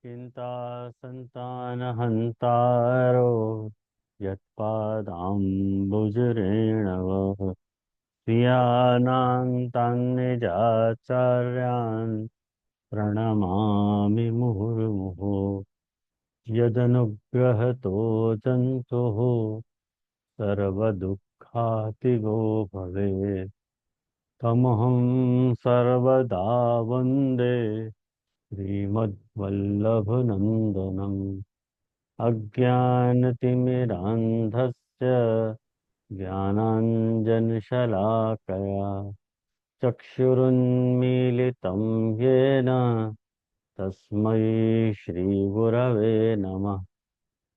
चिंता संतानहन्तारो यत्पादाम्बुजरेणवः प्रियाणां तान् निजाचार्यान् प्रणमामि मुहुर्मुहुः यदनुग्रहतो जन्तुः सर्वदुःखातिगो भवेत् तमहं सर्वदा वन्दे श्रीमद्वल्लभनन्दनम् अज्ञानतिमिरान्धस्य ज्ञानाञ्जनशलाकया चक्षुरुन्मीलितं येन तस्मै श्रीगुरवे नमः।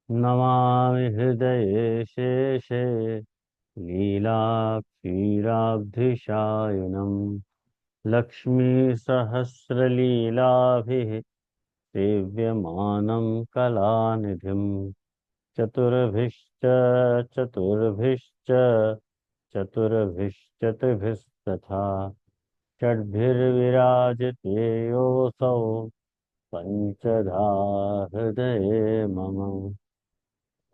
नमामि हृदये शेषे लीलाक्षीराब्धिशायिनम् लक्ष्मीसहस्रलीलाभिः सेव्यमानं कलानिधिम् चतुर्भिश्च चतुर्भिश्च चतुर्भिश्चतुर्भिस्तथा षड्भिर्विराजते योऽसौ पञ्चधा हृदये मम।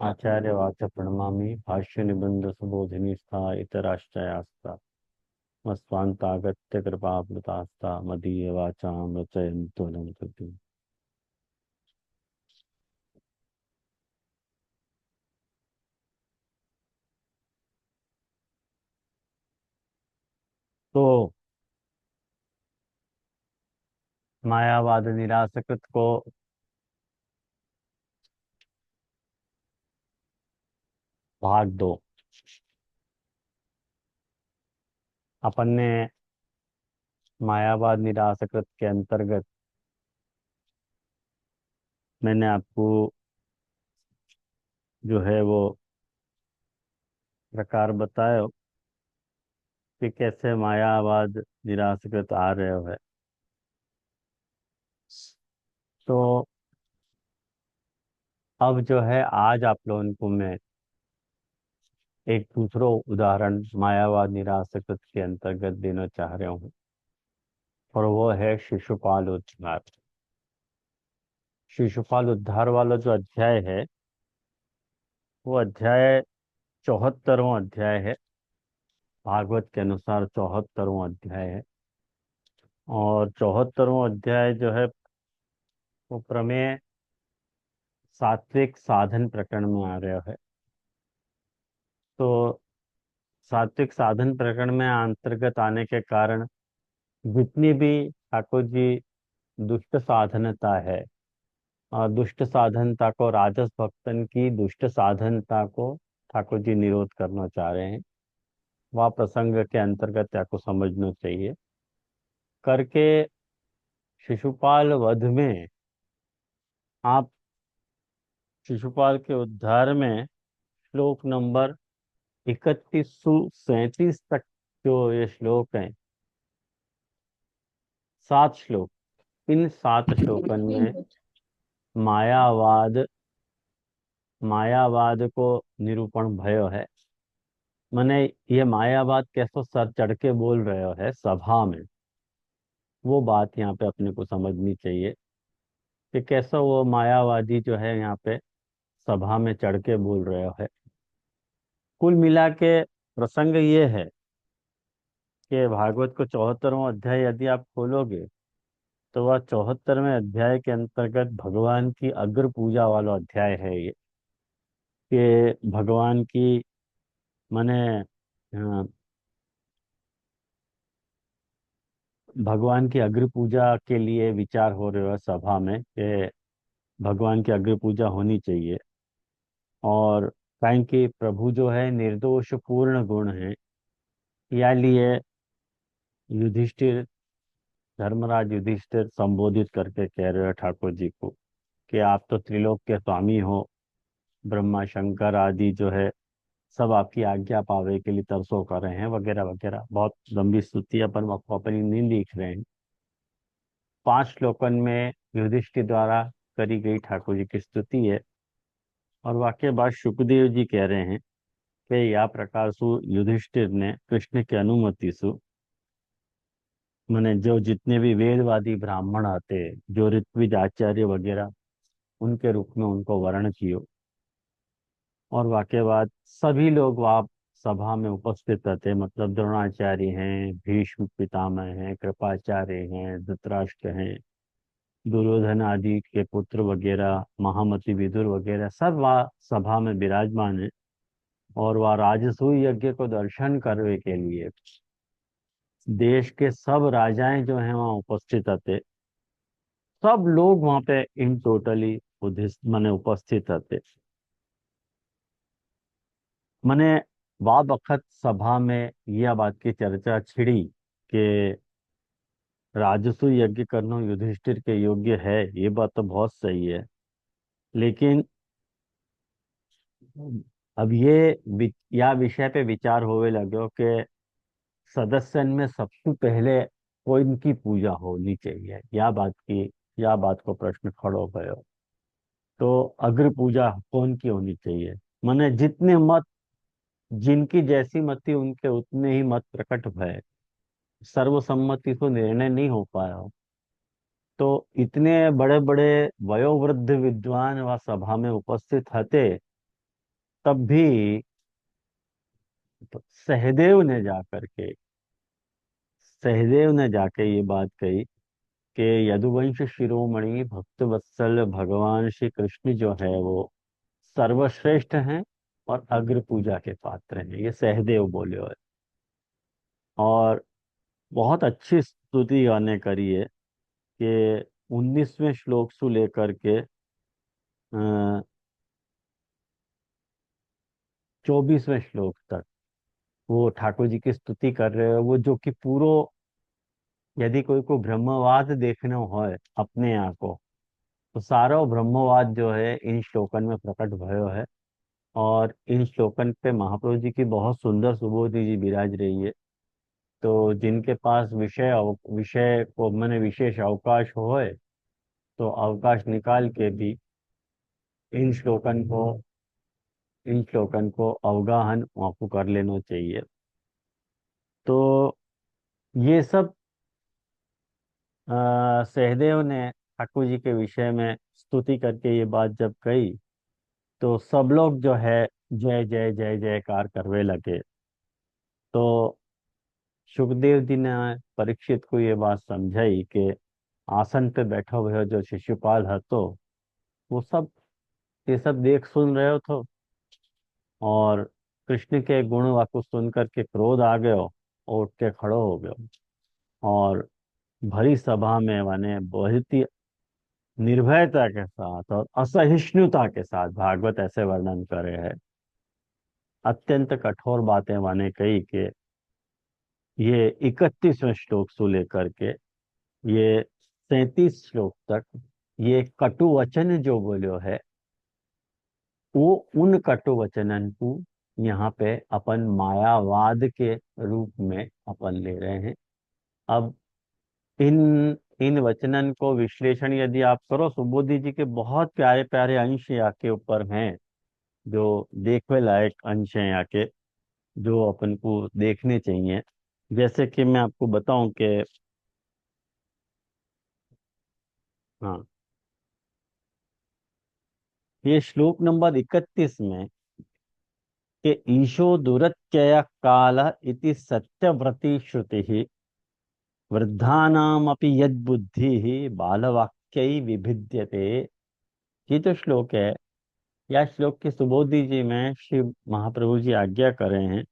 आचार्य वाच प्रणमामि भाष्य निबंध सुबोधिनी स्था इतराश्चयास्ता मस्वान्तागत्य कृपावृतास्ता मदीय वाचां रचयन्तु नमः। तो मायावाद निरासकृत को भाग दो। अपन ने मायावाद निरासकृत के अंतर्गत मैंने आपको जो है वो प्रकार बताया कि कैसे मायावाद निरासकृत आ रहे है। तो अब जो है आज आप लोगों को मैं एक दूसरा उदाहरण मायावाद निरासकृत के अंतर्गत देना चाह रहा हूँ और वो है शिशुपाल उद्धार। शिशुपाल उद्धार वाला जो अध्याय है वो अध्याय 74वां अध्याय है। भागवत के अनुसार 74वां अध्याय है और 74वां अध्याय जो है वो प्रमेय सात्विक साधन प्रकरण में आ रहा है। तो सात्विक साधन प्रकरण में अंतर्गत आने के कारण जितनी भी ठाकुर जी दुष्ट साधनता है और दुष्ट साधनता को राजस भक्तन की दुष्ट साधनता को ठाकुर जी निरोध करना चाह रहे हैं। वह प्रसंग के अंतर्गत आपको समझना चाहिए करके शिशुपाल वध में आप शिशुपाल के उद्धार में श्लोक नंबर 31 से 37 तक जो ये श्लोक हैं, 7 श्लोक, इन 7 श्लोकन में मायावाद मायावाद को निरूपण भयो है। मैंने ये मायावाद कैसे सर चढ़ के बोल रहे हो है सभा में, वो बात यहाँ पे अपने को समझनी चाहिए कि कैसा वो मायावादी जो है यहाँ पे सभा में चढ़ के बोल रहे हो है। कुल मिला के प्रसंग ये है कि भागवत को 74वां अध्याय यदि आप खोलोगे तो वह 74वें अध्याय के अंतर्गत भगवान की अग्र पूजा वाला अध्याय है ये। कि भगवान की माने भगवान की अग्र पूजा के लिए विचार हो रहे हो सभा में कि भगवान की अग्र पूजा होनी चाहिए। और कारण कि प्रभु जो है निर्दोष पूर्ण गुण है, या लिए युधिष्ठिर धर्मराज युधिष्ठिर संबोधित करके कह रहे हो ठाकुर जी को कि आप तो त्रिलोक के स्वामी हो, ब्रह्मा शंकर आदि जो है सब आपकी आज्ञा पावे के लिए तरसो कर रहे हैं वगैरह वगैरह। बहुत लंबी स्तुति अपन अपनी नहीं लिख रहे हैं। 5 श्लोकन में युधिष्ठिर द्वारा करी गई ठाकुर जी की स्तुति है और वाक्य बाद शुकदेव जी कह रहे हैं कि या प्रकार सु युधिष्ठिर ने कृष्ण की अनुमति सु मैंने जो जितने भी वेदवादी ब्राह्मण आते, जो ऋत्विज आचार्य वगैरह उनके रूप में उनको वर्ण कियो। और वाकई बात सभी लोग वहाँ सभा में उपस्थित थे, मतलब द्रोणाचार्य हैं, भीष्म पितामह हैं, कृपाचार्य हैं, धृतराष्ट्र हैं, दुर्योधन आदि के पुत्र वगैरह, महामति विदुर वगैरह सब वहाँ सभा में विराजमान है। और वह राजसूय यज्ञ को दर्शन करने के लिए देश के सब राजाएं जो हैं वहाँ उपस्थित थे। सब लोग वहाँ पे इन टोटली बुद्धिस्ट माने उपस्थित थे। माने वाह बखत सभा में यह बात की चर्चा छिड़ी कि राजसूय यज्ञ करना युधिष्ठिर के योग्य है। ये बात तो बहुत सही है, लेकिन अब या विषय पे विचार होने लगे कि सदस्यन में सबसे पहले कौन की पूजा होनी चाहिए, या बात को प्रश्न खड़ो गयो। तो अग्र पूजा कौन की होनी चाहिए? माने जितने मत, जिनकी जैसी मति उनके उतने ही मत प्रकट भय, सर्वसम्मति तो निर्णय नहीं हो पाया हो। तो इतने बड़े बड़े वयोवृद्ध विद्वान वह सभा में उपस्थित थे, तब भी सहदेव ने जाकर के सहदेव ने जाके ये बात कही कि यदुवंश शिरोमणि भक्त वत्सल भगवान श्री कृष्ण जो है वो सर्वश्रेष्ठ हैं और अग्र पूजा के पात्र हैं। ये सहदेव बोले हुए। और बहुत अच्छी स्तुति गाने करी है कि 19वें श्लोक से लेकर के 24वें श्लोक तक वो ठाकुर जी की स्तुति कर रहे हो। वो जो कि पूरो, यदि कोई को ब्रह्मवाद देखना हो अपने यहाँ को, तो सारा ब्रह्मवाद जो है इन श्लोकन में प्रकट भयो है। और इन श्लोकन पे महाप्रभु जी की बहुत सुंदर सुबोधि जी विराज रही है। तो जिनके पास विषय को मैंने विशेष अवकाश होए, तो अवकाश निकाल के भी इन श्लोकन को इन श्लोकन को अवगाहन आपको कर लेना चाहिए। तो ये सब सहदेव ने ठाकुर जी के विषय में स्तुति करके ये बात जब कही, तो सब लोग जो है जय जय जय जयकार करवे लगे। तो सुखदेव जी ने परीक्षित को ये बात समझाई कि आसन पे बैठा हुआ जो शिशुपाल है, तो वो सब ये सब देख सुन रहे हो तो, और कृष्ण के गुण वाक्य सुन करके क्रोध आ गयो और उठ के खड़ो हो गयो। और भरी सभा में माने बहुत ही निर्भयता के साथ और असहिष्णुता के साथ, भागवत ऐसे वर्णन करे है, अत्यंत कठोर बातें माने कही कि ये 31वें श्लोक से लेकर के ये 37 श्लोक तक ये कटु वचन जो बोलो है, वो उन कटु वचनन को यहाँ पे अपन मायावाद के रूप में अपन ले रहे हैं। अब इन इन वचनन को विश्लेषण यदि आप करो, सुबोधि जी के बहुत प्यारे प्यारे अंश यहाँ के ऊपर हैं, जो देखने लायक अंश हैं यहाँ के, जो अपन को देखने चाहिए। जैसे कि मैं आपको बताऊं कि हाँ, ये श्लोक नंबर 31 में कि ईशो दुरत्यय काल इति सत्यव्रती श्रुति वृद्धानामपि यद्बुद्धि बालवाक्यै विभिद्यते। ये जो श्लोक है, या श्लोक की सुबोधि जी में श्री महाप्रभु जी आज्ञा कर रहे हैं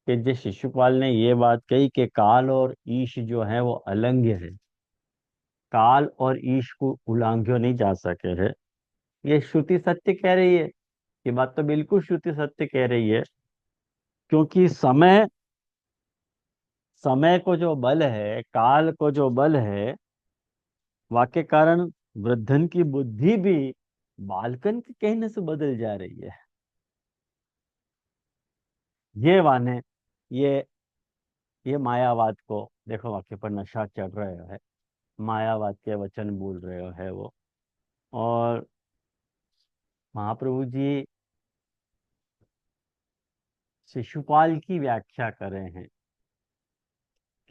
कि जिस शिशुपाल ने ये बात कही कि काल और ईश जो है वो अलंघ्य है, काल और ईश को उल्लंघ्य नहीं जा सके है, ये श्रुति सत्य कह रही है। ये बात तो बिल्कुल श्रुति सत्य कह रही है। क्योंकि समय समय को जो बल है, काल को जो बल है, वाक्य कारण वृद्धन की बुद्धि भी बालकन के कहने से बदल जा रही है। ये वाने ये ये मायावाद को देखो, वाक्य पर नशा चढ़ रहा है, मायावाद के वचन बोल रहे हो है वो। और महाप्रभु जी शिशुपाल की व्याख्या कर रहे हैं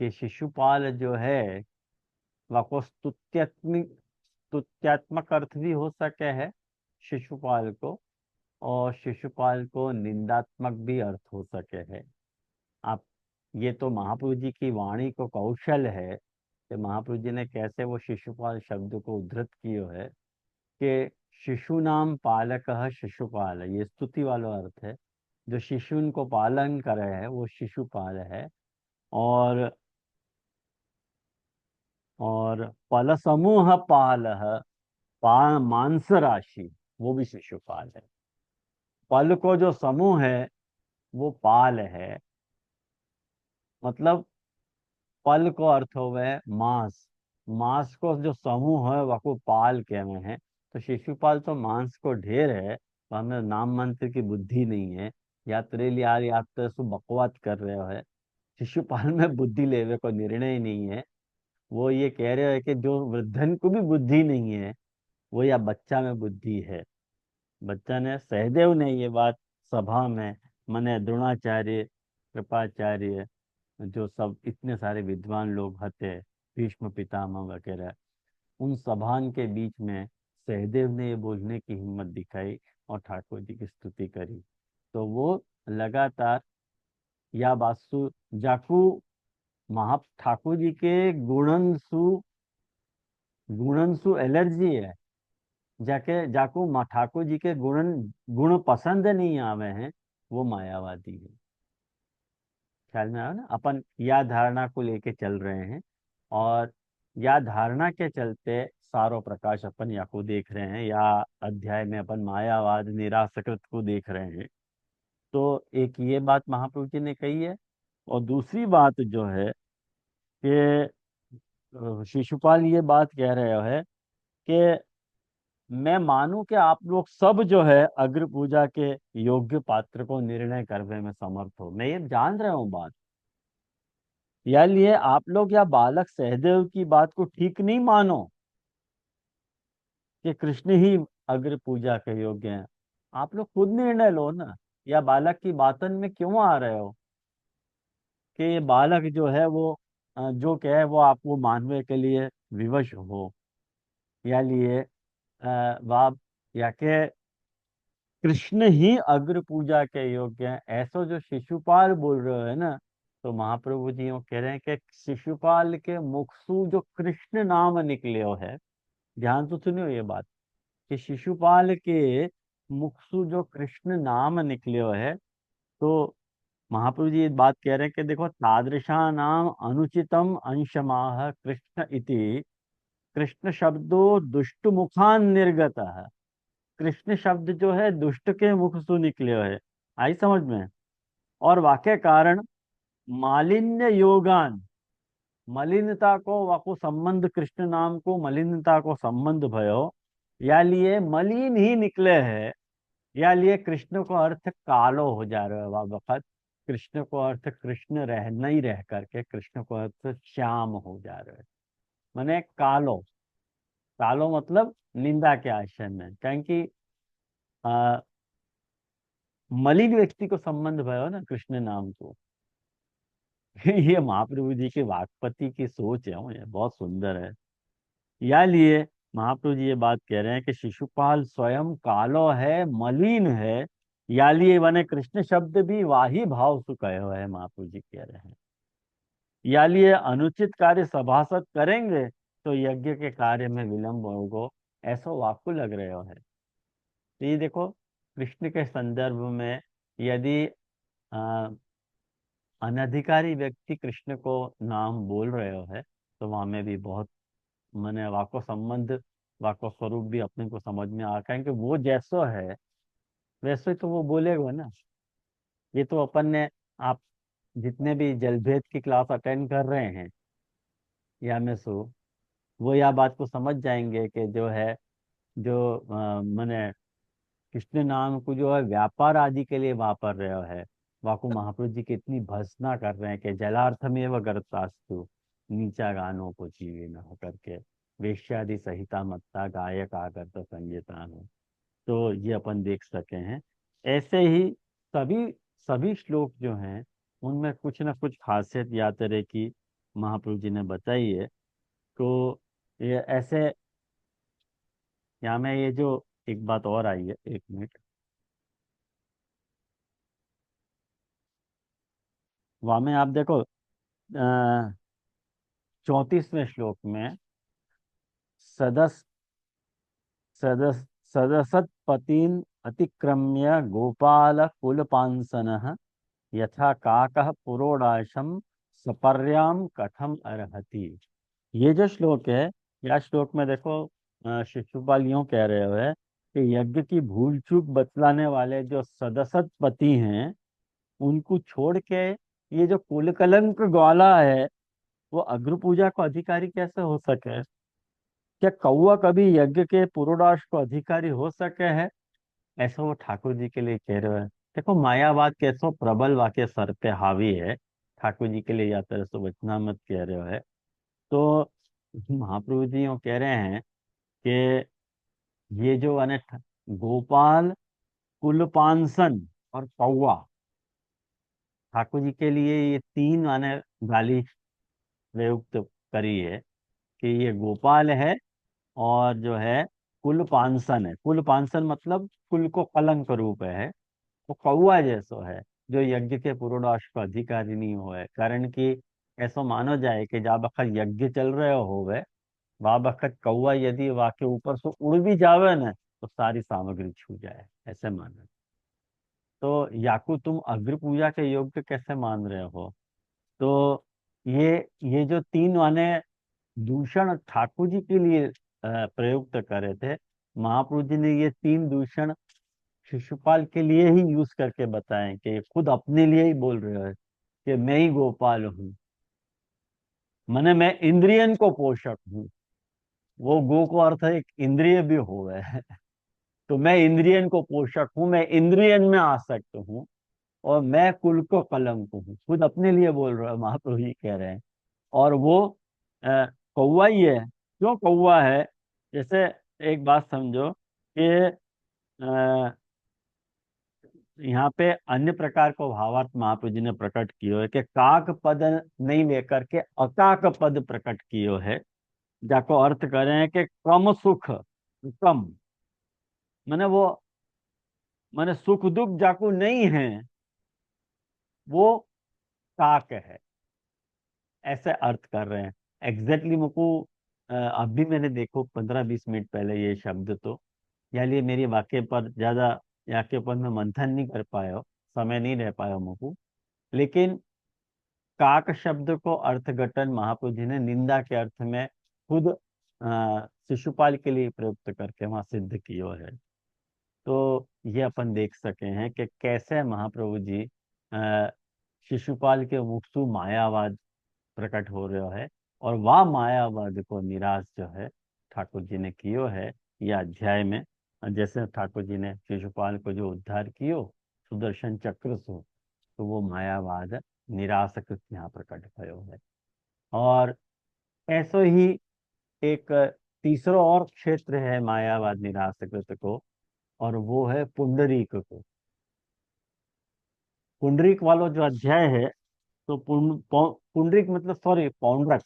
कि शिशुपाल जो है वह को स्तुत्यात्मक स्तुत्यात्मक अर्थ भी हो सके है, शिशुपाल को, और शिशुपाल को निंदात्मक भी अर्थ हो सके है। आप, ये तो महाप्रभु जी की वाणी को कौशल है कि महाप्रभु जी ने कैसे वो शिशुपाल शब्द को उद्धृत कियो है कि शिशु नाम पालक शिशुपाल, ये स्तुति वाला अर्थ है। जो शिशु को पालन करे है वो शिशुपाल है। और पल समूह पाल, मांस राशि, वो भी शिशुपाल है। पल को जो समूह है वो पाल है। मतलब पल को अर्थ हो गए मांस, मांस को जो समूह है वह पाल कहे हैं। तो शिशुपाल तो मांस को ढेर है, तो हमें नाम मंत्र की बुद्धि नहीं है। या तेरे लिए यार, आप तो सु बकवाद कर रहे हो है। शिशुपाल में बुद्धि लेवे को निर्णय ही नहीं है। वो ये कह रहे हो कि जो वृद्धन को भी बुद्धि नहीं है, वो या बच्चा में बुद्धि है। बच्चा ने, सहदेव ने ये बात सभा में, माने द्रोणाचार्य, कृपाचार्य, जो सब इतने सारे विद्वान लोग हते, भीष्म पितामह वगैरह, उन सभान के बीच में सहदेव ने ये बोलने की हिम्मत दिखाई और ठाकुर जी की स्तुति करी। तो वो लगातार या वास्तु जाकू महा ठाकुर जी के गुणनसु एलर्जी है। जाके जाकू ठाकुर जी के गुण पसंद नहीं आवे हैं, वो मायावादी है। ख्याल में आया ना, अपन या धारणा को लेके चल रहे हैं। और या धारणा के चलते सारो प्रकाश अपन या को देख रहे हैं, या अध्याय में अपन मायावाद निरासकृत को देख रहे हैं। तो एक ये बात महाप्रभु जी ने कही है। और दूसरी बात जो है कि शिशुपाल ये बात कह रहे है कि मैं मानूं कि आप लोग सब जो है अग्र पूजा के योग्य पात्र को निर्णय करने में समर्थ हो, मैं ये जान रहा हूँ बात। या लिए आप लोग या बालक सहदेव की बात को ठीक नहीं मानो कि कृष्ण ही अग्र पूजा के योग्य हैं। आप लोग खुद निर्णय लो ना। या बालक की बातन में क्यों आ रहे हो कि ये बालक जो है वो जो क्या है वो आपको मानने के लिए विवश हो। या लिए वाप, या के कृष्ण ही अग्र पूजा के योग्य हैं, ऐसा जो शिशुपाल बोल रहे है ना। तो महाप्रभु जी वो कह रहे हैं कि शिशुपाल के मुख से जो कृष्ण नाम निकले हो है, ध्यान तो सुनियो ये बात, कि शिशुपाल के मुख से जो कृष्ण नाम निकले हो है। तो महाप्रभु जी ये बात कह रहे हैं कि देखो, तादृशा नाम अनुचितम अंशमाह कृष्ण इति, कृष्ण शब्दो दुष्ट मुखान निर्गत है। कृष्ण शब्द जो है दुष्ट के मुख से निकले है। आई समझ में। और वाक्य कारण मालिन्य योगान, मलिनता को वाको संबंध, कृष्ण नाम को मलिनता को संबंध भयो, या लिए मलिन ही निकले है। या लिए कृष्ण को अर्थ कालो हो जा रहा है वह वक्त, कृष्ण को अर्थ कृष्ण रह नहीं रह करके कृष्ण को अर्थ श्याम हो जा रहा है। माने कालो, कालो मतलब निंदा के आशय में, क्योंकि मलिन व्यक्ति को संबंध भयो ना कृष्ण नाम को। ये महाप्रभु जी के वाक्पति की सोच है, ये बहुत सुंदर है। या लिए महाप्रभु जी ये बात कह रहे हैं कि शिशुपाल स्वयं कालो है, मलिन है। या लिए बने कृष्ण शब्द भी वाही भाव से कहे हुए है, महाप्रभु जी कह रहे हैं। या लिए अनुचित कार्य सभासद करेंगे तो यज्ञ के कार्य में विलंब होगा, ऐसा वाक्य लग रहे हो है। तो ये देखो, कृष्ण के संदर्भ में यदि अ, अनधिकारी व्यक्ति कृष्ण को नाम बोल रहे हो है, तो वहां में भी बहुत, मैंने वाको संबंध, वाको स्वरूप भी अपने को समझ में आ कि वो जैसो है वैसे ही तो वो बोलेगा ना। ये तो अपन ने, आप जितने भी जलभेद की क्लास अटेंड कर रहे हैं या में सो, वो यह बात को समझ जाएंगे कि जो है, जो मैंने कृष्ण नाम को जो है व्यापार आदि के लिए वापर रहे है, वाकु महाप्रभु जी की इतनी भर्त्सना कर रहे हैं कि जलार्थमेव गर्तास्तु, नीचा गानों को जीवे न होकर के, वेश्यादि सहिता मत्ता गायक आकर तो संगीतान हो। तो ये अपन देख सके हैं। ऐसे ही सभी सभी श्लोक जो हैं उनमें कुछ न कुछ खासियत या तरह की महाप्रभु जी ने बताई है। तो ये ऐसे, यहाँ में ये जो एक बात और आई है, एक मिनट। वहां में आप देखो, 34वें श्लोक में, सदस सदस सदसत्पतिन अतिक्रम्य गोपाल कुलपांसनः यथा काकः पुरोडाशम सपर्याम कथम अर्हति। ये जो श्लोक है, या श्लोक में देखो, शिशुपाल यूं कह रहे हुए कि यज्ञ की भूल चूक बतलाने वाले जो सदसत पति हैं, उनको छोड़ के ये जो कुल कलंक ग्वाला है, वो अग्र पूजा को अधिकारी कैसे हो सके? क्या कौआ कभी यज्ञ के पुरोडाश को अधिकारी हो सके है? ऐसा वो ठाकुर जी के लिए कह रहे हैं। देखो मायावाद कैसो प्रबल वाक्य सर पे हावी है, ठाकुर जी के लिए या तरह से वचनामत कह रहे है। तो महाप्रभु जी यूं कह रहे हैं कि ये जो अने गोपाल, कुलपांसन और कौवा, ठाकुर जी के लिए ये तीन माने गाली प्रयुक्त करी है कि ये गोपाल है, और जो है कुलपांसन है। कुलपांसन मतलब कुल को कलंक रूप है। वो कौआ जैसो है, जो यज्ञ के पुरोडाश को अधिकारी नहीं हुए, कारण कि ऐसा मानो जाए कि जब बखत यज्ञ चल रहे होवे, वह बखत कौआ यदि वाके ऊपर से उड़ भी जावे ना, तो सारी सामग्री छू जाए, ऐसे मानो। तो याकू तुम अग्र पूजा के योग्य कैसे मान रहे हो? तो ये ये जो तीन माने दूषण ठाकुर जी के लिए प्रयुक्त करे थे, महाप्रभु जी ने ये तीन दूषण शिशुपाल के लिए ही यूज करके बताएं कि खुद अपने लिए ही बोल रहे हो कि मैं ही गोपाल हूँ, मैंने मैं इंद्रियन को पोषक हूँ। वो गो को अर्थ है एक इंद्रिय भी हो गए। तो मैं इंद्रियन को पोषक हूँ, मैं इंद्रियन में आसक्त हूँ, और मैं कुल को कलंक हूँ। खुद अपने लिए बोल रहे हो, महाप्रभु जी कह रहे हैं। और वो अ, कौवा ही है। क्यों कौवा है? जैसे एक बात समझो कि यहाँ पे अन्य प्रकार को भावार्थ महाप्रभु जी ने प्रकट कियो है कि काक पद नहीं लेकर के अकाक पद प्रकट कियो है, जाको अर्थ करें कि कम सुख, कम माने वो, माने सुख दुख जाको नहीं है, वो काक है, ऐसे अर्थ कर रहे हैं। एग्जैक्टली मुझको अभी मैंने देखो 15-20 मिनट पहले ये शब्द तो, या लिए मेरी वाक्य पर ज्यादा, वाक्य पर मैं मंथन नहीं कर पाया, समय नहीं रह पाया मुझको। लेकिन काक शब्द को अर्थघटन महाप्रभु जी ने निंदा के अर्थ में खुद शिशुपाल के लिए प्रयुक्त करके वहां सिद्ध किया है। तो ये अपन देख सके हैं कि कैसे महाप्रभु जी अ, शिशुपाल के मुक्सु मायावाद प्रकट हो रहा है, और वह मायावाद को निराश जो है ठाकुर जी ने कियो है यह अध्याय में। जैसे ठाकुर जी ने शिशुपाल को जो उद्धार कियो सुदर्शन चक्र से, तो वो मायावाद निरासकृत यहाँ प्रकट भयो है। और ऐसो ही एक तीसरा और क्षेत्र है मायावाद निरासकृत को, और वो है पुंडरीक को। पुंडरीक वाला जो अध्याय है, तो पुंडरीक मतलब, सॉरी, पौंड्रक,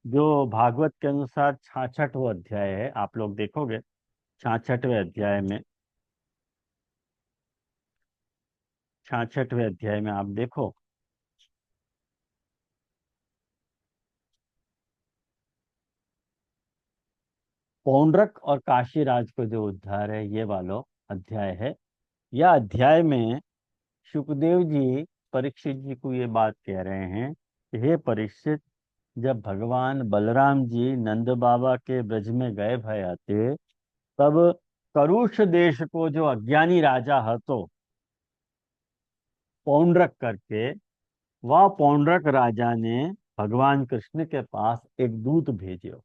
जो भागवत के अनुसार 66वां अध्याय है, आप लोग देखोगे 66वें अध्याय में, 66वें अध्याय में आप देखो, पौंड्रक और काशीराज को जो उद्धार है, ये वाला अध्याय है। यह अध्याय में सुखदेव जी परीक्षित जी को ये बात कह रहे हैं कि हे परीक्षित, जब भगवान बलराम जी नंद बाबा के ब्रज में गए भया थे, तब करुष देश को जो अज्ञानी राजा हतो पौंड्रक करके, वह पौंड्रक राजा ने भगवान कृष्ण के पास एक दूत भेजो,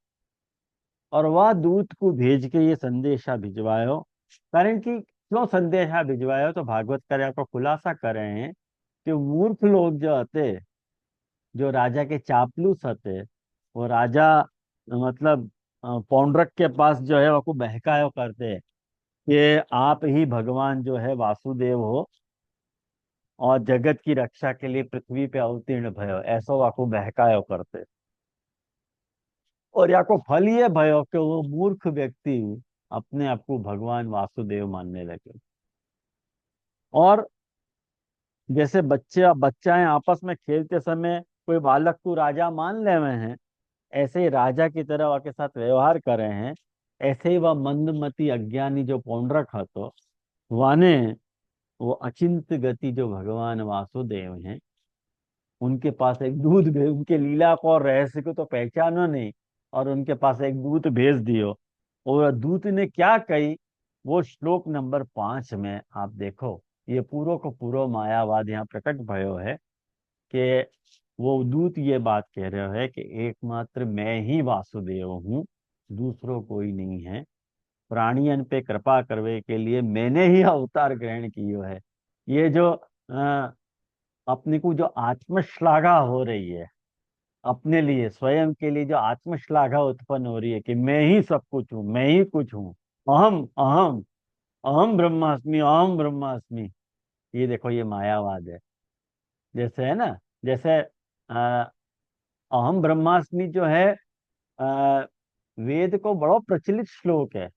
और वह दूत को भेज के ये संदेशा भिजवायो। कारण कि क्यों संदेशा भिजवायो, तो भागवत कार्य को खुलासा कर रहे हैं कि मूर्ख लोग जो होते, जो राजा के चापलूस होते, वो राजा मतलब पौंड्रक के पास जो है वो बहकायो करते कि आप ही भगवान जो है वासुदेव हो, और जगत की रक्षा के लिए पृथ्वी पे अवतीर्ण भयो, ऐसो वाको बहकायो करते। और या को फल ये भयो कि वो मूर्ख व्यक्ति अपने आप को भगवान वासुदेव मानने लगे। और जैसे बच्चाएं आपस में खेलते समय कोई बालक को राजा मान ले हुए हैं, ऐसे ही राजा की तरह वह के साथ व्यवहार कर रहे हैं। ऐसे ही वह मंदमती अज्ञानी जो पौंड्रक હતો, वाने वो अचिंत गति जो भगवान वासुदेव हैं, उनके पास एक दूत भेज, उनके लीला को और रहस्य को तो पहचानो नहीं, और उनके पास एक दूत भेज दियो। और दूत ने क्या कही, वो श्लोक नंबर 5 में आप देखो। ये पूरो को पूरो मायावाद यहाँ प्रकट भयो है कि वो दूत ये बात कह रहे है कि एकमात्र मैं ही वासुदेव हूँ, दूसरो कोई नहीं है। प्राणियन पे कृपा करवे के लिए मैंने ही अवतार ग्रहण कियो है। ये जो अपने को जो आत्मश्लाघा हो रही है, अपने लिए स्वयं के लिए जो आत्मश्लाघा उत्पन्न हो रही है कि मैं ही सब कुछ हूँ, मैं ही कुछ हूँ, अहम अहम, अहम ब्रह्मास्मि, अहम ब्रह्मास्मि। ये देखो, ये मायावाद है। जैसे है ना, जैसे अहम ब्रह्मास्मि जो है, अ, वेद को बड़ा प्रचलित श्लोक है,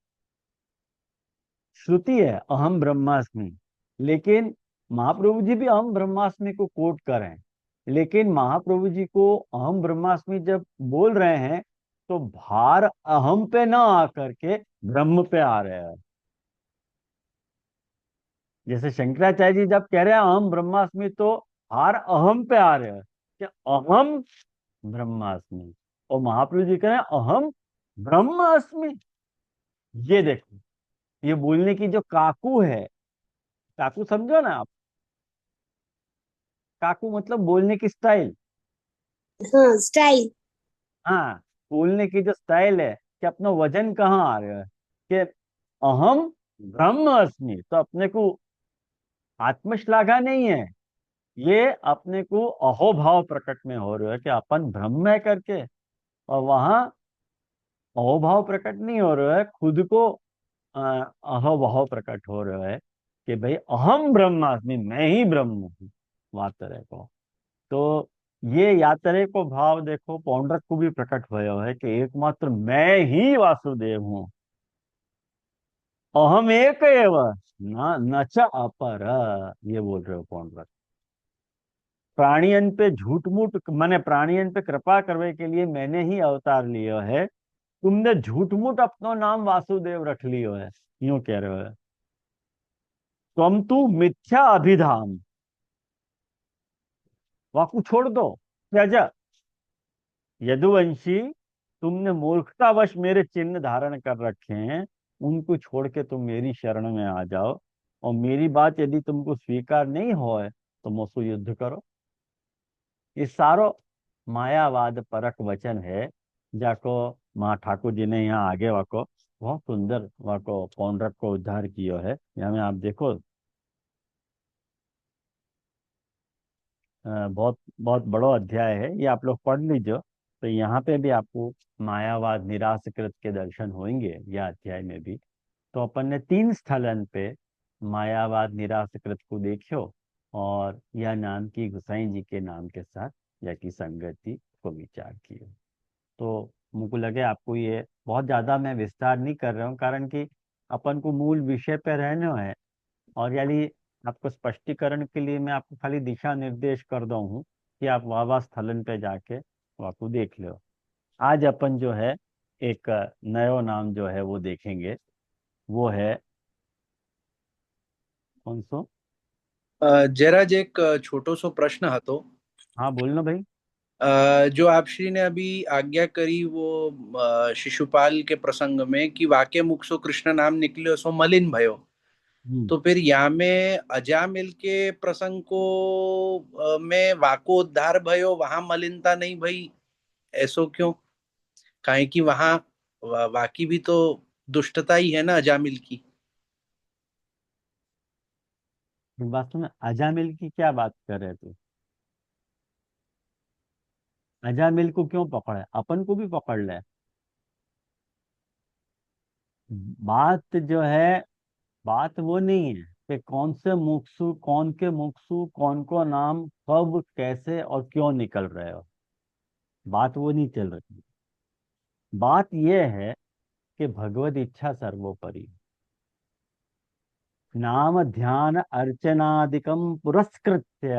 श्रुति है अहम ब्रह्मास्मि। लेकिन महाप्रभु जी भी अहम ब्रह्मास्मि को कोट कर रहे हैं। लेकिन महाप्रभु जी को अहम ब्रह्मास्मि जब बोल रहे हैं, तो भार अहम पे ना आकर के ब्रह्म पे आ रहे हैं। जैसे शंकराचार्य जी जब कह रहे हैं अहम ब्रह्मास्मि, तो भार अहम पे आ रहे हैं कि अहम ब्रह्मास्मि। और महाप्रभु जी कह रहे हैं अहम ब्रह्मास्मि। ये देखो, ये बोलने की जो काकू है, काकू समझो ना आप। काकू मतलब बोलने की स्टाइल। हाँ, स्टाइल। हाँ, बोलने की जो स्टाइल है कि अपना वजन कहाँ आ रहा है, कि अहम ब्रह्म अस्मि, तो अपने को आत्मश्लाघा नहीं है, ये अपने को अहोभाव प्रकट में हो रहा है कि अपन ब्रह्म है करके। और वहां अहोभाव प्रकट नहीं हो रहा है, खुद को अ, अहोभाव प्रकट हो रहा है कि भाई अहम ब्रह्मास्मि, मैं ही ब्रह्म हूँ। वातरे को तो ये यात्रे को भाव देखो, पौंड्रक को भी प्रकट हुआ है कि एकमात्र मैं ही वासुदेव हूँ, अहम एक एव न च अपर। ये बोल रहे हो पौंड्रक। प्राणियन पे झूठ मूठ मैंने प्राणियन पे कृपा करने के लिए मैंने ही अवतार लियो है, तुमने झूठ मूठ अपनो नाम वासुदेव रख लियो है, यूं कह रहे हो। तुम तू मिथ्या अभिधाम, वाकू छोड़ दो, त्यज यदुवंशी। तुमने मूर्खतावश मेरे चिन्ह धारण कर रखे हैं, उनको छोड़ के तुम मेरी शरण में आ जाओ। और मेरी बात यदि तुमको स्वीकार नहीं हो तो मुझसे युद्ध करो। ये सारो मायावाद परक वचन है, जाको माँ ठाकुर जी ने यहाँ आगे वाको बहुत सुंदर वाको पौंड्रक को उद्धार किया है। यहाँ में आप देखो, बहुत बहुत बड़ो अध्याय है ये, आप लोग पढ़ लीजिए। तो यहाँ पे भी आपको मायावाद निराशकृत के दर्शन होंगे या अध्याय में भी। तो अपन ने 3 स्थलन पे मायावाद निराशकृत को देखियो, और यह नाम की गुसाई जी के नाम के साथ या की संगति को विचार किया। तो मुझको लगे आपको ये बहुत ज्यादा मैं विस्तार नहीं कर रहा हूँ, कारण कि अपन को मूल विषय पे रहना है। और यदि आपको स्पष्टीकरण के लिए मैं आपको खाली दिशा निर्देश कर दूं हूँ कि आप वाह स्थलन पे जाके वाकू देख लो। आज अपन जो है एक नयो नाम जो है वो देखेंगे, वो है कौन सो। जरा जे एक छोटो सो प्रश्न હતો। हाँ बोलना भाई। जो आप श्री ने अभी आज्ञा करी वो शिशुपाल के प्रसंग में कि वाके मुख सो कृष्ण नाम निकले सो मलिन भयो। हम्म। तो फिर यहाँ में अजामिल के प्रसंग को में वाको उद्धार भयो, वहां मलिनता नहीं भई, ऐसो क्यों? काहे कि वहां वाकी भी तो दुष्टता ही है ना अजामिल की। वास्तव में अजामिल की क्या बात कर रहे थे? अजामिल को क्यों पकड़ा है? अपन को भी पकड़ ले। बात जो है, बात वो नहीं है कि कौन से मुक्सु, कौन के मुक्सु, कौन को नाम कब कैसे और क्यों निकल रहे हो। बात वो नहीं चल रही। बात ये है कि भगवत इच्छा सर्वोपरि। नाम ध्यान अर्चनादिकं पुरस्कृत्य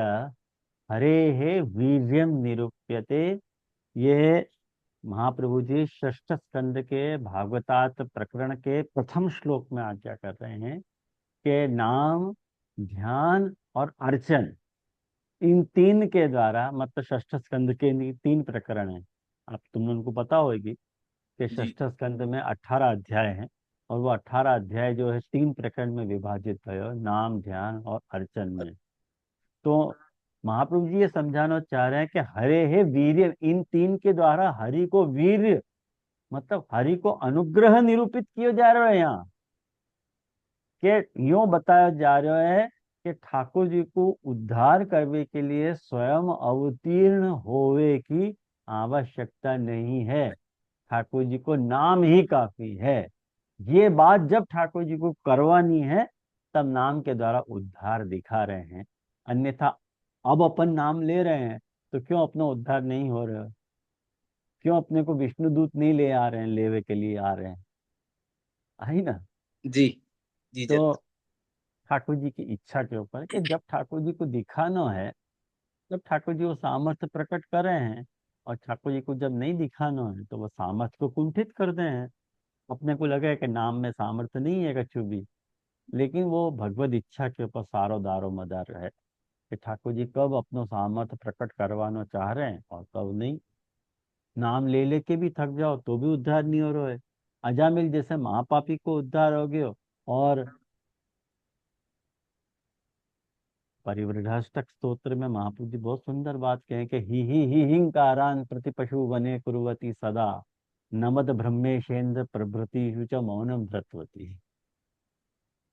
हरे वीर्यं निरूप्यते। ये महाप्रभु जी षष्ठ स्कंद के भागवतात प्रकरण के प्रथम श्लोक में आज्ञा कर रहे हैं कि नाम, ध्यान और अर्चन, इन तीन के द्वारा, मतलब षष्ठ स्कंद के तीन प्रकरण हैं। आप तुम लोगों को पता होगी कि जी षष्ठ स्कंद में 18 अध्याय हैं, और वो 18 अध्याय जो है तीन प्रकरण में विभाजित है, नाम, ध्यान और अर्चन में। तो महाप्रभु जी ये समझाना चाह रहे हैं कि हरे है वीर्य, इन तीन के द्वारा हरि को वीर्य, मतलब हरि को अनुग्रह निरूपित किया जा रहा है यहाँ। कि यूं बताया जा रहा है कि ठाकुर जी को उद्धार करने के लिए स्वयं अवतीर्ण होवे की आवश्यकता नहीं है, ठाकुर जी को नाम ही काफी है। ये बात जब ठाकुर जी को करवानी है तब नाम के द्वारा उद्धार दिखा रहे हैं। अन्यथा अब अपन नाम ले रहे हैं तो क्यों अपना उद्धार नहीं हो रहा है? क्यों अपने को विष्णु दूत नहीं ले आ रहे हैं, लेवे के लिए आ रहे हैं? आई ना। जी जी तो जरा। ठाकुर जी की इच्छा के ऊपर कि जब ठाकुर जी को दिखाना है, जब ठाकुर जी वो सामर्थ्य प्रकट कर रहे हैं, और ठाकुर जी को जब नहीं दिखाना है तो वो सामर्थ्य को कुंठित कर रहे हैं। अपने को लगे कि नाम में सामर्थ्य नहीं है कछु भी, लेकिन वो भगवत इच्छा के ऊपर सारो दारो मदार है कि ठाकुर जी कब अपनो सामर्थ्य प्रकट करवाना चाह रहे हैं और कब नहीं। नाम ले लेके भी थक जाओ तो भी उद्धार नहीं हो रहा है। अजामिल जैसे महापापी को उद्धार हो गयो, और परिवृढ़ाष्टक स्तोत्र में महाप्रभु जी बहुत सुंदर बात कहें कि ही हिंकारान प्रति पशु वने कुर्वती सदा, नमद ब्रह्मेशेन्द्र प्रभृति च मौनम धृतवती।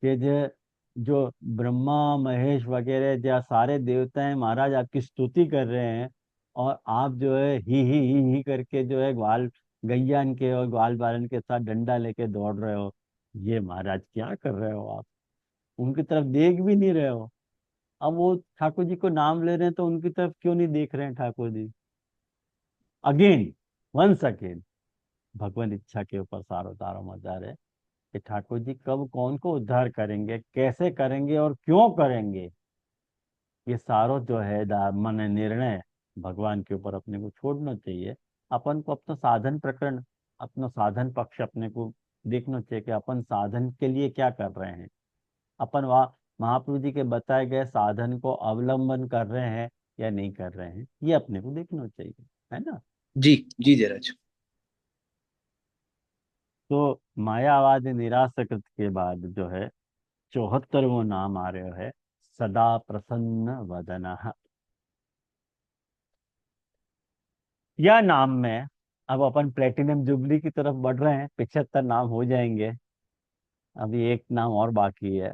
कि जो ब्रह्मा महेश वगैरह जो सारे देवता हैं महाराज आपकी स्तुति कर रहे हैं, और आप जो है ही करके जो है ग्वाल गैयान के और ग्वाल बालन के साथ डंडा लेके दौड़ रहे हो। ये महाराज क्या कर रहे हो आप? उनकी तरफ देख भी नहीं रहे हो। अब वो ठाकुर जी को नाम ले रहे हैं तो उनकी तरफ क्यों नहीं देख रहे हैं Thakur ji? Again, once again, भगवान इच्छा के ऊपर सारो तारो मदार है कि ठाकुर जी कब कौन को उद्धार करेंगे, कैसे करेंगे और क्यों करेंगे। ये सारो जो है मन निर्णय भगवान के ऊपर अपने को छोड़ना चाहिए। अपन को अपना साधन प्रकरण, अपना साधन पक्ष अपने को देखना चाहिए कि अपन साधन के लिए क्या कर रहे हैं। अपन वहाँ महाप्रभु जी के बताए गए साधन को अवलंबन कर रहे हैं या नहीं कर रहे हैं, ये अपने को देखना चाहिए, है ना। जी जी जराज। तो मायावाद निरासकृत के बाद जो है 74वां नाम आ रहा है, सदा प्रसन्न वदना। या नाम में अब अपन प्लेटिनम जुबली की तरफ बढ़ रहे हैं, 75 नाम हो जाएंगे। अभी एक नाम और बाकी है।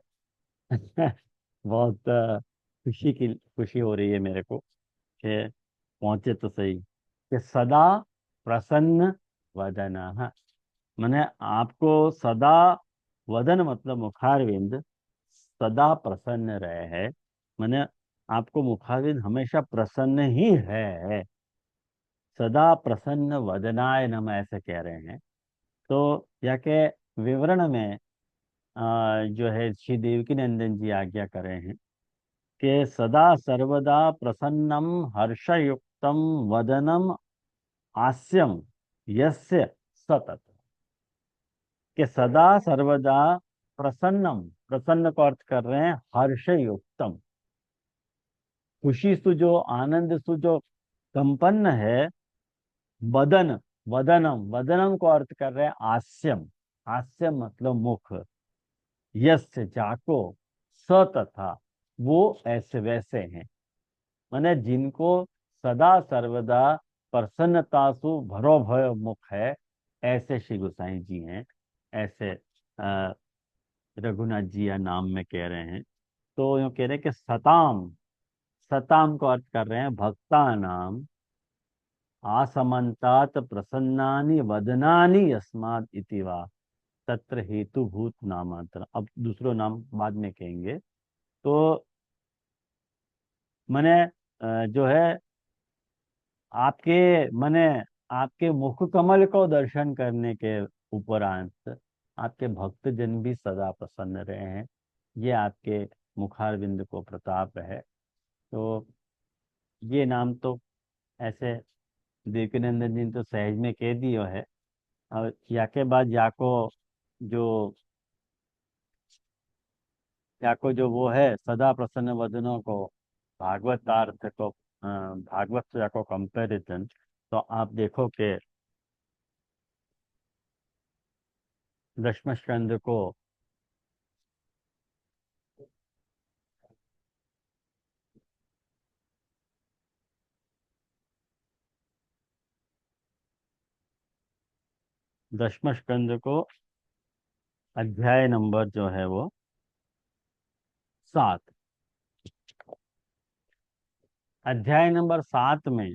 बहुत खुशी हो रही है मेरे को कि पहुंचे तो सही, कि सदा प्रसन्न वदना। मैंने आपको सदा, वदन मतलब मुखारविंद, सदा प्रसन्न रहे है। मैंने आपको मुखारविंद हमेशा प्रसन्न ही है। सदा प्रसन्न वदनाय नम ऐसे कह रहे हैं। तो या के विवरण में जो है श्री देवकी नंदन जी आज्ञा कर रहे हैं कि सदा सर्वदा प्रसन्नम हर्षयुक्तम वदनम हास्यम यस्य सतत। कि सदा सर्वदा प्रसन्नम, प्रसन्न को अर्थ कर रहे हैं हर्षयुक्तम, खुशी सु जो, आनंद सु जो संपन्न है। वदन, वदनम, वदनम को अर्थ कर रहे हैं हास्यम, हास्यम मतलब मुख। यस्य जाको, स तथा, वो ऐसे वैसे हैं। माने जिनको सदा सर्वदा प्रसन्नता सु भरो भय मुख है, ऐसे श्री गोसाई जी हैं। ऐसे रघुनाथ जी या नाम में कह रहे हैं। तो यूँ कह रहे हैं कि सताम, सताम को अर्थ कर रहे हैं भक्ता नाम, आसमंतात प्रसन्नानि वदनानि यस्मात् इति वा तत्र हेतुभूत नामांतर। अब दूसरो नाम बाद में कहेंगे। तो मैंने जो है आपके, मैंने आपके मुख कमल को दर्शन करने के उपरांत आपके भक्तजन भी सदा प्रसन्न रहे हैं, ये आपके मुखारविंद को प्रताप है। तो ये नाम तो ऐसे देवकीनंदन जी ने तो सहज में कह दियो है। और या के बाद जो याको जो वो है सदा प्रसन्न वदनों को भागवत अर्थ को भागवत से याको कंपैरिजन, तो आप देखो कि दशम स्कंद को दशम स्कंद को अध्याय नंबर जो है वो 7, अध्याय नंबर 7 में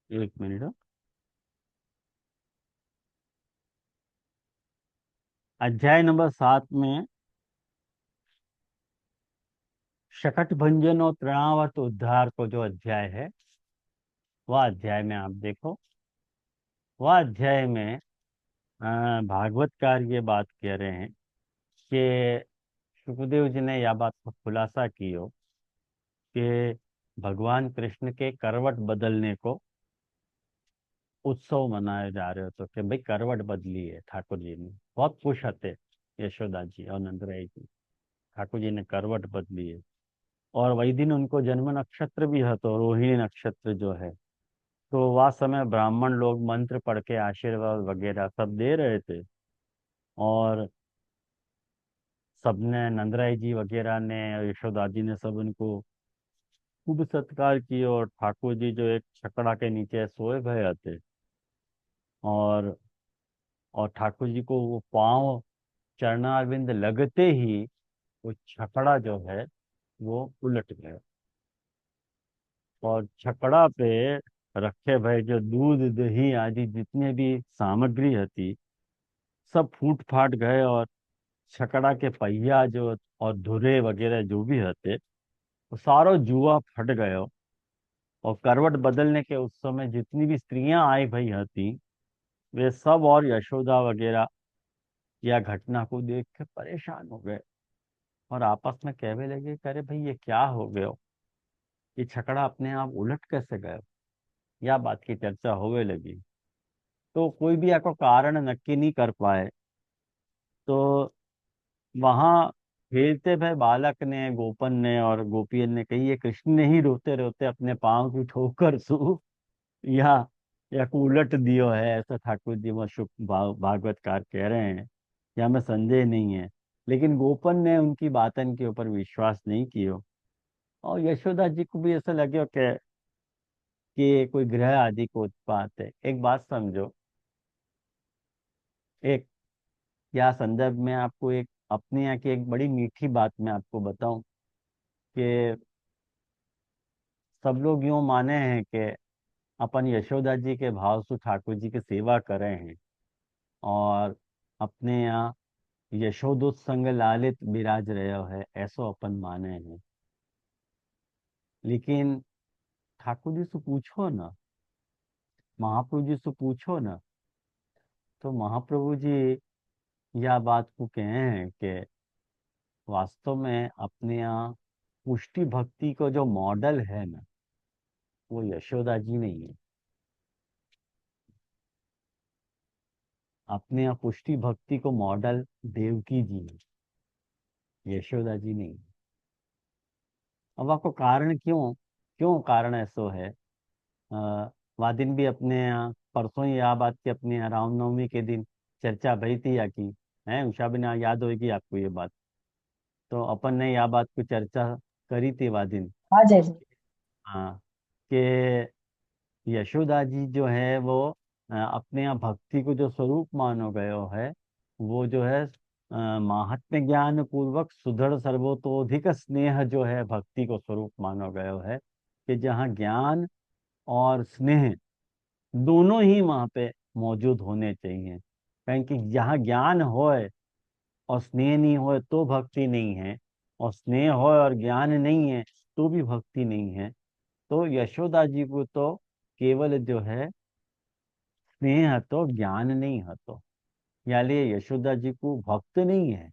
एक मिनट, अध्याय नंबर 7 में शकट भंजन और तृणावर्त उद्धार को जो अध्याय है, वह अध्याय में आप देखो, वह अध्याय में भागवतकार ये बात कह रहे हैं कि सुखदेव जी ने यह बात को खुलासा की हो कि भगवान कृष्ण के करवट बदलने को उत्सव मनाए जा रहे हो, तो कि भाई करवट बदली है ठाकुर जी ने, बहुत खुश थे यशोदा जी और नंदराई जी, ठाकुर जी ने करवट बदली है। और वही दिन उनको जन्म नक्षत्र भी है, तो रोहिणी नक्षत्र जो है, तो वह समय ब्राह्मण लोग मंत्र पढ़ के आशीर्वाद वगैरह सब दे रहे थे। और सबने नंदराई जी वगैरह ने और यशोदा जी ने सब उनको खूब सत्कार किए, और ठाकुर जी जो एक छकड़ा के नीचे सोए भये थे, और ठाकुर जी को वो पांव चरणारविंद लगते ही वो छकड़ा जो है वो उलट गया, और छकड़ा पे रखे भये जो दूध दही आदि जितने भी सामग्री थी सब फूट फाट गए, और छकड़ा के पहिया जो और धुरे वगैरह जो भी थे वो सारो जुआ फट गयो। और करवट बदलने के उस समय जितनी भी स्त्रियां आई भई थी, वे सब और यशोदा वगैरह या घटना को देख के परेशान हो गए, और आपस में कहने लगे, करे भाई ये क्या हो गया, ये छकड़ा अपने आप उलट कैसे गए, या बात की चर्चा होने लगी। तो कोई भी आपको कारण नक्की नहीं कर पाए। तो वहां खेलते भय बालक ने, गोपन ने और गोपियन ने कही, ये कृष्ण ने ही रोते रोते अपने पांव की ठोकर सु या को उलट दियो है, ऐसा ठाकुर जी वो भागवतकार कह रहे हैं, या में संदेह नहीं है। लेकिन गोपन ने उनकी बातन के ऊपर विश्वास नहीं कियो, और यशोदा जी को भी ऐसा लगे कि कोई ग्रह आदि को उत्पात है। एक बात समझो, एक या संदर्भ में आपको एक अपने यहाँ की एक बड़ी मीठी बात मैं आपको बताऊं कि सब लोग यूं माने हैं कि अपन यशोदा जी के भाव से ठाकुर जी की सेवा कर रहे हैं, और अपने यहाँ यशोदोत्संग लालित विराज रहे है, ऐसो अपन माने हैं। लेकिन ठाकुर जी से पूछो ना, महाप्रभु जी से पूछो ना, तो महाप्रभु जी यह बात को कहे हैं कि वास्तव में अपने यहाँ पुष्टि भक्ति को जो मॉडल है ना, वो यशोदा जी नहीं है। अपने यहाँ पुष्टि भक्ति को मॉडल देवकी जी है, यशोदा जी नहीं। अब आपको कारण क्यों क्यों कारण ऐसो है, वादिन भी अपने यहाँ परसों ही यह बात की अपने यहाँ रामनवमी के दिन चर्चा भई थी, या की है उषा बिना याद होगी आपको ये बात। तो अपन ने यह बात की चर्चा करी थी वादिन। हाँ जैसे। हाँ, कि यशोदा जी जो है वो अपने यहाँ भक्ति को जो स्वरूप मानो गयो है, वो जो है महात्म्य ज्ञान पूर्वक सुदृढ़ सर्वतोधिक स्नेह जो है भक्ति को स्वरूप मानो गयो है, कि जहाँ ज्ञान और स्नेह दोनों ही वहां पे मौजूद होने चाहिए। कहें कि जहाँ ज्ञान होए और स्नेह नहीं होए तो भक्ति नहीं है, और स्नेह होए और ज्ञान नहीं है तो भी भक्ति नहीं है। तो यशोदा जी को तो केवल जो है स्नेह हतो, ज्ञान नहीं हतो, यानी यशोदा जी को भक्त नहीं है,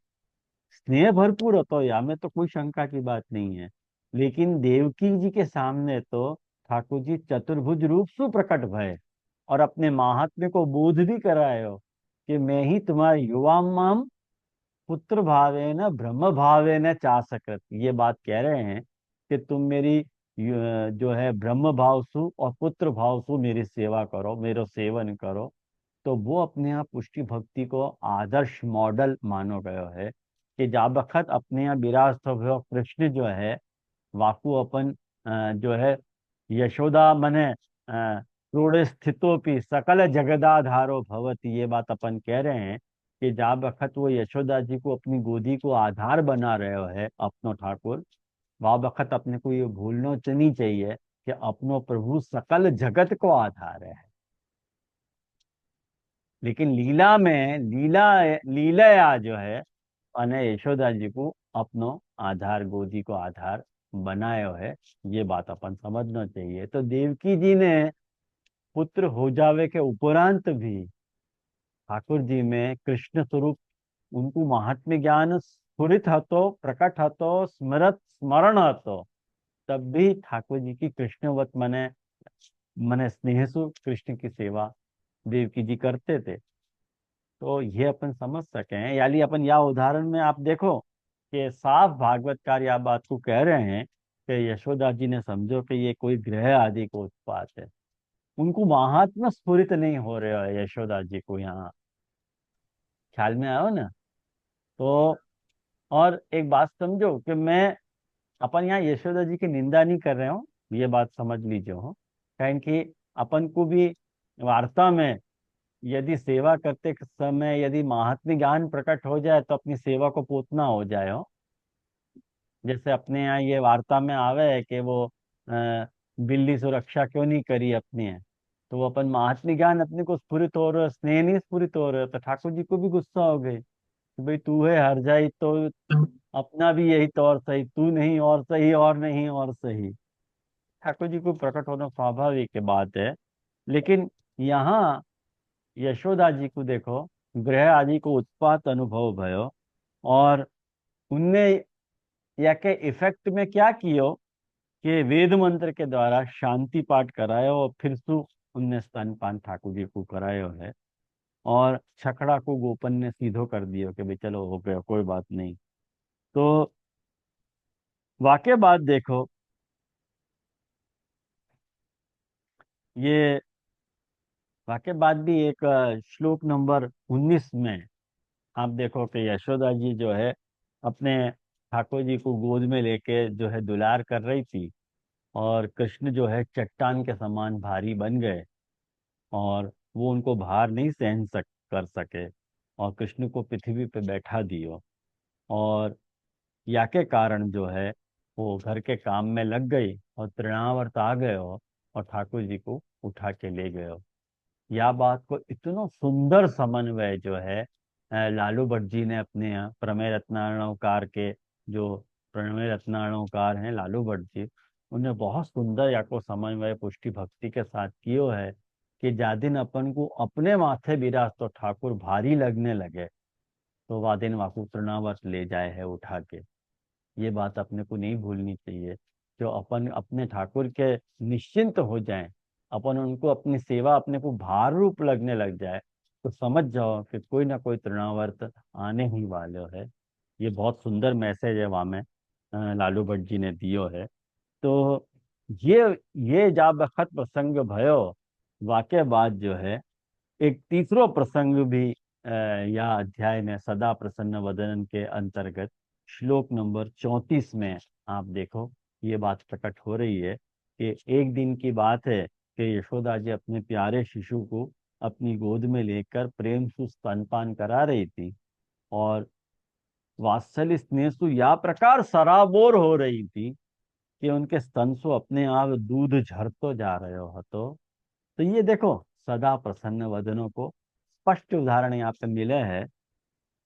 स्नेह भरपूर होता है, या में तो कोई शंका की बात नहीं है। लेकिन देवकी जी के सामने तो ठाकुर जी चतुर्भुज रूप से प्रकट भय और अपने महात्म्य को बोध भी कराए हो कि मैं ही तुम्हारे युवा माम पुत्र भावे न ब्रह्म भावे न चा सकत, ये बात कह रहे हैं कि तुम मेरी जो है ब्रह्म भाव सु और पुत्र भाव सु मेरी सेवा करो, मेरा सेवन करो। तो वो अपने आप पुष्टि भक्ति को आदर्श मॉडल मानो गयो है कि जा बखत अपने यहाँ विराजत हुए कृष्ण जो है वाकु अपन जो है यशोदा मने क्रोड़ स्थितोपि सकल जगदाधारो भवति, ये बात अपन कह रहे हैं कि जा बखत वो यशोदा जी को अपनी गोदी को आधार बना रहे है अपनो ठाकुर, वह बखत अपने को ये भूलना नहीं चाहिए कि अपनो प्रभु सकल जगत को आधार है। लेकिन लीला में लीला जो है अने यशोदा जी को अपनो आधार गोदी को आधार बनायो है, ये बात अपन समझना चाहिए। तो देवकी जी ने पुत्र हो जावे के उपरांत भी ठाकुर जी में कृष्ण स्वरूप उनको महात्म्य ज्ञान स्फुरित हतो, प्रकट हतो, स्मरण हतो, तब भी ठाकुर जी की कृष्णवत मने मने स्नेह सु कृष्ण की सेवा देवकी जी करते थे। तो ये अपन समझ सके हैं, यानी अपन या उदाहरण में आप देखो कि साफ भागवतकार या बात को कह रहे हैं कि यशोदा जी ने समझो कि ये कोई ग्रह आदि को उत्पात है, उनको महात्मा स्फुरित नहीं हो रहे है यशोदा जी को, यहाँ ख्याल में आयो ना। तो और एक बात समझो कि मैं अपन यहाँ यशोदा जी की निंदा नहीं कर रहे हो, ये बात समझ लीजिए हो, कारण कि अपन को भी वार्ता में यदि सेवा करते समय यदि महात्म्य ज्ञान प्रकट हो जाए तो अपनी सेवा को पूतना हो जाए हो। जैसे अपने यहाँ ये वार्ता में आवे है कि वो बिल्ली सुरक्षा क्यों नहीं करी अपनी है, तो वो अपन महात्म्य ज्ञान अपने को स्फुरित हो रहा है, स्नेह नहीं स्फुरित हो रहा है, तो ठाकुर जी को भी गुस्सा हो गई कि भाई तू है हर जाई तो अपना भी यही तो और सही, तू नहीं और सही और नहीं और सही। ठाकुर जी को प्रकट होना स्वाभाविक बात है। लेकिन यहाँ यशोदा जी को देखो ग्रह आदि को उत्पात अनुभव भयो, और उनने या के इफेक्ट में क्या कियो कि वेद मंत्र के द्वारा शांति पाठ करायो और फिर सु उनने स्तनपान ठाकुर जी को करायो है, और छकड़ा को गोपन ने सीधो कर दियो कि भाई चलो हो गया कोई बात नहीं। तो वाकई बात देखो, ये वाकई बात भी एक श्लोक नंबर 19 में आप देखो कि यशोदा जी जो है अपने ठाकुर जी को गोद में लेके जो है दुलार कर रही थी, और कृष्ण जो है चट्टान के समान भारी बन गए, और वो उनको भार नहीं कर सके, और कृष्ण को पृथ्वी पे बैठा दियो, और या के कारण जो है वो घर के काम में लग गई और तृणावर्त आ गए हो और ठाकुर जी को उठा के ले गए हो। या बात को इतना सुंदर समन्वय जो है लालू भट्ट जी ने अपने यहाँ प्रमेय रत्नालंकार के जो प्रमेय रत्नालंकार हैं लालू भट्ट जी, उन्हें बहुत सुंदर या को समन्वय पुष्टि भक्ति के साथ कियो है कि जा दिन अपन को अपने माथे विराज तो ठाकुर भारी लगने लगे तो वादिन वाकु तृणावर्त ले जाए है उठा के। ये बात अपने को नहीं भूलनी चाहिए। जो अपन अपने ठाकुर के निश्चिंत हो जाएं, अपन उनको अपनी सेवा अपने को भार रूप लगने लग जाए, तो समझ जाओ कि कोई ना कोई तृणावर्त आने ही वाले है। ये बहुत सुंदर मैसेज है वहाँ में लालू भट्ट जी ने दियो है। तो ये ये जा बखत प्रसंग भयो, वाके बाद जो है एक तीसरो प्रसंग भी या अध्याय में सदा प्रसन्न वदन के अंतर्गत श्लोक नंबर 34 में आप देखो ये बात प्रकट हो रही है कि एक दिन की बात है कि यशोदा जी अपने प्यारे शिशु को अपनी गोद में लेकर प्रेम से स्तनपान करा रही थी, और वात्सल्य स्नेह सु या प्रकार सराबोर हो रही थी कि उनके स्तन सु अपने आप दूध झरतो जा रहे હતો। तो ये देखो, सदा प्रसन्न वदनों को स्पष्ट उदाहरण यहाँ पे मिले हैं।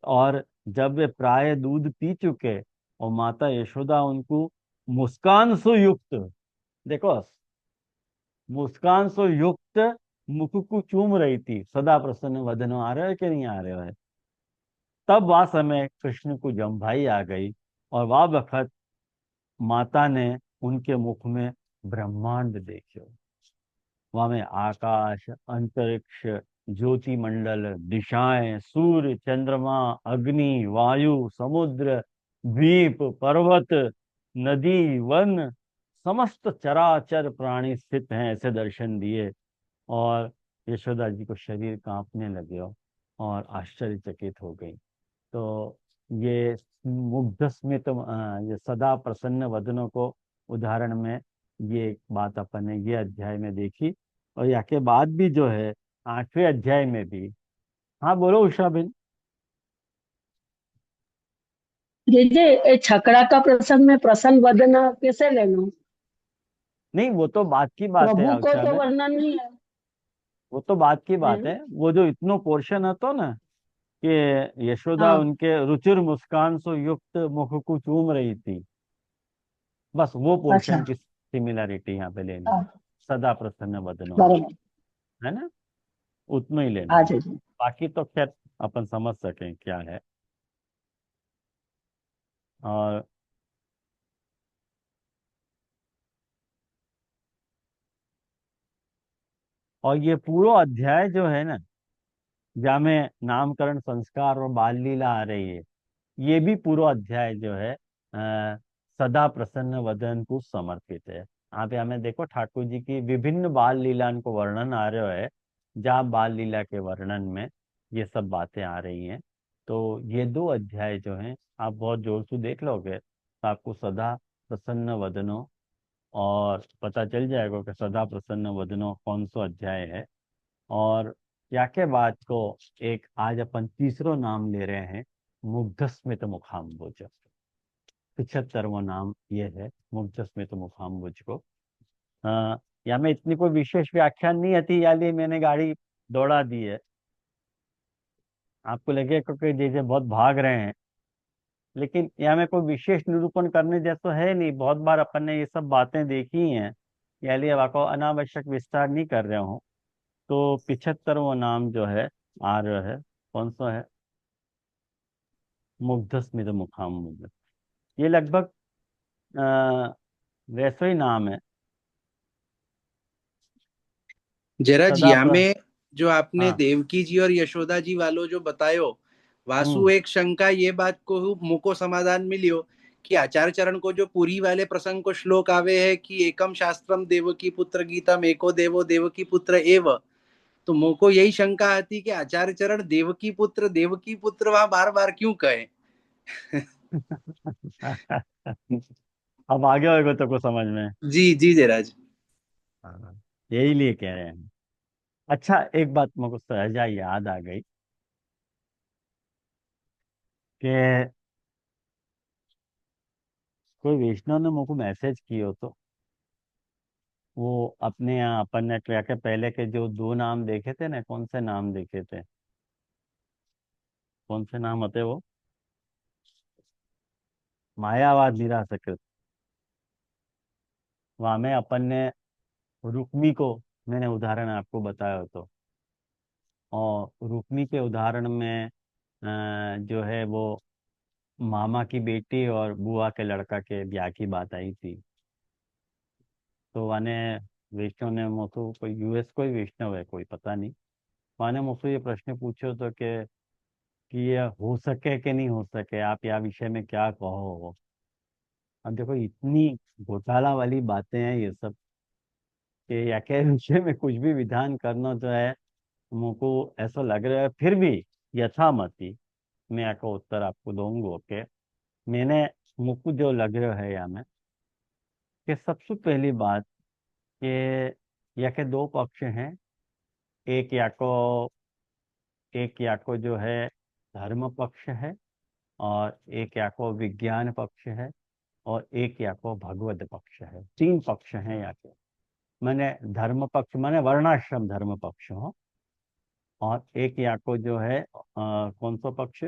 और जब वे प्राय दूध पी चुके और माता यशोदा उनको मुस्कान से युक्त, देखो, मुस्कान से युक्त मुख को चूम रही थी, सदा प्रसन्न वदनों आ रहे हो कि नहीं आ रहे हो, तब वह समय कृष्ण को जम्भाई आ गई। और वह वक्त माता ने उनके मुख में ब्रह्मांड देखो। वहां में आकाश, अंतरिक्ष, ज्योति मंडल, दिशाएं, सूर्य, चंद्रमा, अग्नि, वायु, समुद्र, द्वीप, पर्वत, नदी, वन, समस्त चराचर प्राणी स्थित हैं, ऐसे दर्शन दिए। और यशोदा जी को शरीर कांपने लगे और आश्चर्यचकित हो गई। तो ये मुग्ध स्मित, ये सदा प्रसन्न वदनों को उदाहरण में ये एक बात अपन ने ये अध्याय में देखी। और या के बाद भी जो है 8वें अध्याय में भी। हाँ बोलो उषा बिन। ये छकड़ा का प्रसंग में प्रसन्न वदन कैसे ले लूं? नहीं, वो तो बात की बात है प्रभु को उषा तो बिन, वर्णन नहीं है। वो तो बात की बात हम्म, है। वो जो इतनो पोर्शन હતો ना कि यशोदा हाँ, उनके रुचिर मुस्कान से युक्त मुख को चूम रही थी, बस वो पोर्शन अच्छा, की सिमिलरिटी यहाँ पे लेनी है। हाँ, सदा प्रसन्न वदनों में, बराबर। है ना, उतना ही लेना है। अच्छा जी। बाकी तो खैर अपन समझ सकें क्या है। और ये पूरा अध्याय जो है ना, जहाँ में नामकरण, संस्कार और बाल लीला आ रही है, ये भी पूरा अध्याय जो है सदा प्रसन्न वदन को समर्पित है। यहाँ पे हमें देखो ठाकुर जी की विभिन्न बाल लीला को वर्णन आ रहा है, जहाँ बाल लीला के वर्णन में ये सब बातें आ रही हैं। तो ये 2 अध्याय जो हैं, आप बहुत जोर से देख लोगे तो आपको सदा प्रसन्न वदनों और पता चल जाएगा कि सदा प्रसन्न वदनों कौन सा अध्याय है। और या के बाद को एक आज अपन तीसरो नाम ले रहे हैं, मुग्धस्मित मुखाम्बुज। 75वां नाम ये है, मुग्धस्मित मुखाम्बुज को। या में इतनी कोई विशेष व्याख्यान नहीं आती, या लिए मैंने गाड़ी दौड़ा दी है। आपको लगे कि जैसे बहुत भाग रहे हैं, लेकिन यहाँ में कोई विशेष निरूपण करने जैसा है नहीं। बहुत बार अपन ने ये सब बातें देखी हैं, या लिए वाको अनावश्यक विस्तार नहीं कर रहा हूँ। तो 75वां नाम जो है आ रहा है, कौन सा है, मुग्ध स्मित मुखाम्बुज। ये लगभग अ, वैसा ही नाम है, जरा जी सदा प्र हमें जो आपने हाँ। देवकी जी और यशोदा जी वालों जो बतायो, वासु हम्म। एक शंका ये बात को मुको समाधान मिलियो कि आचार्य चरण को जो पुरी वाले प्रसंग को श्लोक आवे है कि एकम शास्त्रम देवकी पुत्र गीतम एको देवो देवकी पुत्र एव, तो मोको यही शंका आती कि आचार्य चरण देवकी पुत्र वहां बार बार क्यों कहे। अब आगे होगा तो को समझ में। जी जी जयराज। हाँ, यही लिए कह रहे हैं। अच्छा, एक बात मुझको सहजा याद आ गई कि कोई वैष्णव ने मुझको मैसेज किया तो वो अपने यहाँ अपन ने क्या के पहले के जो 2 नाम देखे थे ना, कौन से नाम देखे थे, कौन से नाम होते वो, मायावाद निरासकृत। वहां में अपन ने रुक्मी को, मैंने उदाहरण आपको बताया तो, और रुक्मी के उदाहरण में जो है वो मामा की बेटी और बुआ के लड़का के ब्याह की बात आई थी। तो वाने वैष्णव ने मुझको, कोई यूएस कोई वैष्णव है कोई पता नहीं, वाने मुझसे ये प्रश्न पूछो तो कि ये हो सके कि नहीं हो सके, आप यह विषय में क्या कहो। अब देखो इतनी घोटाला वाली बातें हैं ये सब, कि या के विषय में कुछ भी विधान करना जो है, मुझको ऐसा लग रहा है। फिर भी यथामति मैं आपको उत्तर आपको दूंगा कि मैंने, मुझको जो लग रहा है या में, कि सबसे पहली बात कि या के 2 पक्ष हैं। एक या को जो है धर्म पक्ष है, और एक या को विज्ञान पक्ष है और एक या को भगवत पक्ष है। तीन पक्ष हैं या के। मैंने धर्म पक्ष मैंने वर्णाश्रम धर्म पक्ष हो, और एक या को जो है कौन सा पक्ष,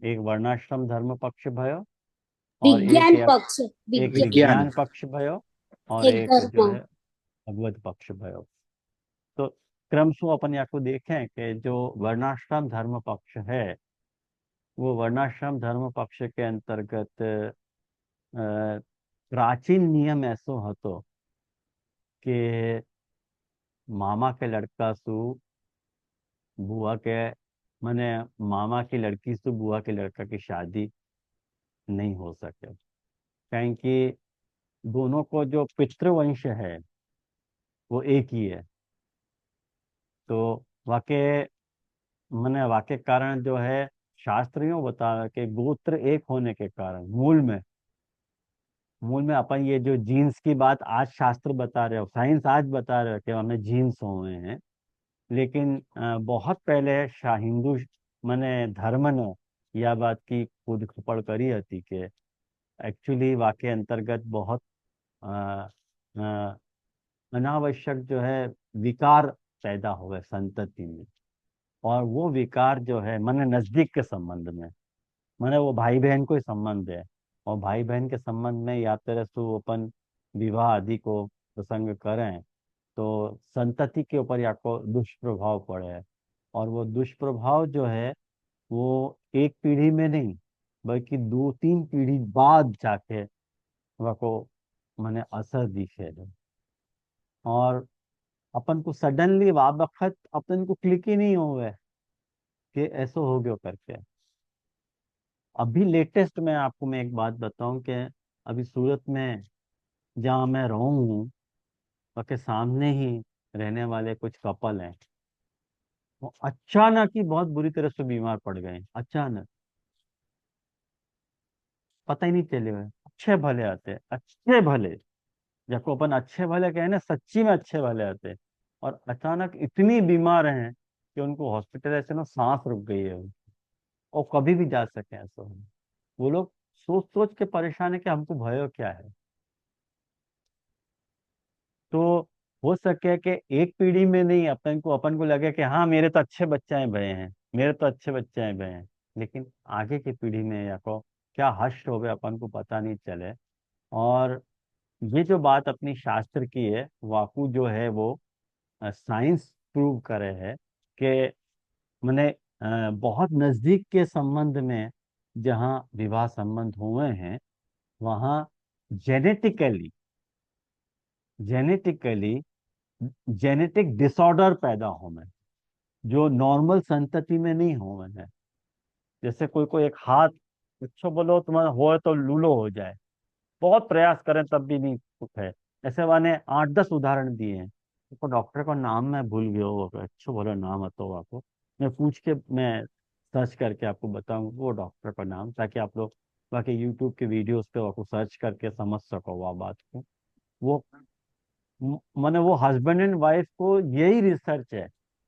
एक वर्णाश्रम धर्म पक्ष भयो, और विज्ञान एक पक्ष। एक विज्ञान। विज्ञान। विज्ञान पक्ष भयो, और एक एक जो धर्म। है भगवत पक्ष भयो। तो क्रमशः अपन या को देखें कि जो वर्णाश्रम धर्म पक्ष है, वो वर्णाश्रम धर्म पक्ष के अंतर्गत प्राचीन नियम ऐसो હતો कि मामा के लड़का सु बुआ के, माने मामा की लड़की से बुआ के लड़का की शादी नहीं हो सके, कहीं कि दोनों को जो पितृवंश है वो एक ही है। तो वाके मैंने वाके कारण जो है शास्त्रियों बता के गोत्र एक होने के कारण मूल में अपन ये जो जीन्स की बात आज शास्त्र बता रहे हो, साइंस आज बता रहे हो कि हमें जीन्स हुए हैं, लेकिन बहुत पहले हिंदू मैंने धर्म ने यह बात की खुद खपड़ करी थी कि एक्चुअली वाके अंतर्गत बहुत अ, अ, अनावश्यक जो है विकार पैदा हुए संतति में। और वो विकार जो है मैंने नजदीक के संबंध में, मैंने वो भाई बहन को ही संबंध है, और भाई बहन के संबंध में या तरह से वो अपन विवाह आदि को प्रसंग करें तो संतति के ऊपर या को दुष्प्रभाव पड़े है। और वो दुष्प्रभाव जो है वो एक पीढ़ी में नहीं बल्कि दो तीन पीढ़ी बाद जाके वह को मैंने असर दिखे है। और अपन को सडनली वा वक्त अपन को क्लिक ही नहीं हुए कि ऐसा हो गयो करके। अभी लेटेस्ट में आपको मैं एक बात बताऊं कि अभी सूरत में जहाँ मैं रहूं हूँ उसके सामने ही रहने वाले कुछ कपल हैं, वो अचानक ही बहुत बुरी तरह से बीमार पड़ गए। अचानक पता ही नहीं चले हुए, अच्छे भले आते, अच्छे भले, जब अपन अच्छे भले कहे ना, सच्ची में अच्छे भले आते, और अचानक इतनी बीमार हैं कि उनको हॉस्पिटल ऐसे ना सांस रुक गई है उनकी, और कभी भी जा सके ऐसा हो। वो लोग सोच सोच के परेशान है कि हमको भयो क्या है। तो हो सके कि एक पीढ़ी में नहीं अपन को लगे कि हाँ मेरे तो अच्छे बच्चे भये हैं, मेरे तो अच्छे बच्चे भये हैं, लेकिन आगे की पीढ़ी में या को क्या हश्र हो गए अपन को पता नहीं चले। और ये जो बात अपनी शास्त्र की है, वाकु जो है वो साइंस प्रूव करे है कि मैंने बहुत नजदीक के संबंध में जहाँ विवाह संबंध हुए हैं वहाँ जेनेटिकली जेनेटिकली जेनेटिक डिसऑर्डर पैदा होने जो नॉर्मल संतति में नहीं हुए हैं। जैसे कोई कोई एक हाथ अच्छो बोलो तुम्हारा हो तो लूलो हो जाए, बहुत प्रयास करें तब भी नहीं कुछ है। ऐसे मैंने 8-10 उदाहरण दिए हैं। तो डॉक्टर का नाम मैं भूल गया, वो अच्छा बोला नाम है तो आपको मैं पूछ के मैं सर्च करके आपको बताऊंगा वो डॉक्टर का नाम, ताकि आप लोग बाकी यूट्यूब के वीडियोस पे आपको सर्च करके समझ सको वह बात को। वो माने वो हस्बैंड एंड वाइफ को यही रिसर्च है,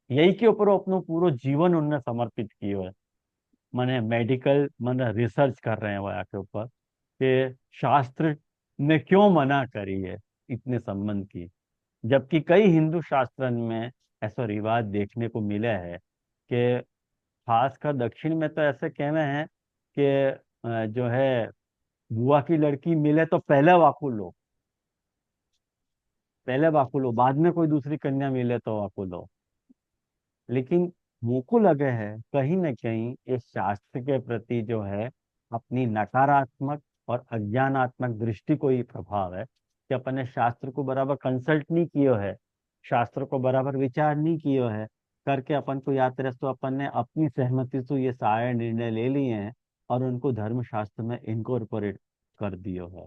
यही के ऊपर वो अपना पूरा जीवन उनने समर्पित किया है। माने मेडिकल माने रिसर्च कर रहे हैं वह के ऊपर कि शास्त्र ने क्यों मना करी है इतने संबंध की, जबकि कई हिंदू शास्त्र में ऐसा रिवाज देखने को मिला है कि खासकर दक्षिण में तो ऐसे कहना है कि जो है बुआ की लड़की मिले तो पहले वाकु लो, बाद में कोई दूसरी कन्या मिले तो वाकु लो। लेकिन मुझको लगे है कहीं ना कहीं इस शास्त्र के प्रति जो है अपनी नकारात्मक और अज्ञानात्मक दृष्टि को ही प्रभाव है कि अपन ने शास्त्र को बराबर कंसल्ट नहीं किया है, शास्त्र को बराबर विचार नहीं किया है करके अपन को याद रहे तो अपन ने अपनी सहमति से ये सारे निर्णय ले लिए हैं और उनको धर्म शास्त्र में इनकॉर्पोरेट कर दियो है।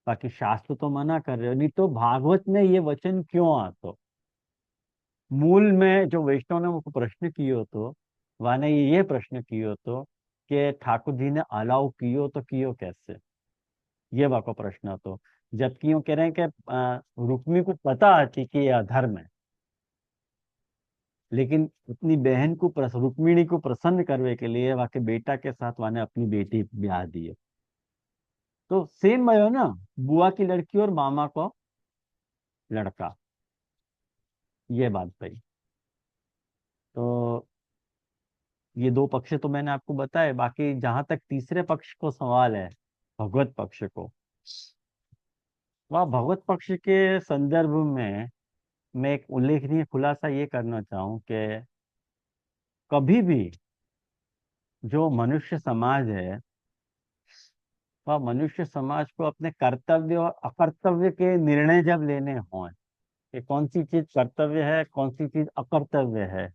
बाकी शास्त्र तो मना कर रहे हो, नहीं तो भागवत में ये वचन क्यों आता। मूल में जो वैष्णव ने मुझको प्रश्न कियो तो वाने ये प्रश्न कियो तो कि ठाकुर जी ने अलाउ कियो तो कियो कैसे, ये वाको प्रश्न तो। जबकि यूं कह रहे हैं कि रुक्मी को पता थी कि ये अधर्म है, लेकिन अपनी बहन को रुक्मिणी को प्रसन्न करने के लिए वाके बेटा के साथ वाने अपनी बेटी ब्याह दिए। तो सेम भयो ना, बुआ की लड़की और मामा को लड़का, ये बात भाई। तो ये दो पक्ष तो मैंने आपको बताए, बाकी जहां तक तीसरे पक्ष को सवाल है, भगवत पक्ष को, वह भगवत पक्ष के संदर्भ में मैं एक उल्लेखनीय खुलासा ये करना चाहूं कि कभी भी जो मनुष्य समाज है, वह मनुष्य समाज को अपने कर्तव्य और अकर्तव्य के निर्णय जब लेने हों कि कौन सी चीज कर्तव्य है, कौन सी चीज अकर्तव्य है,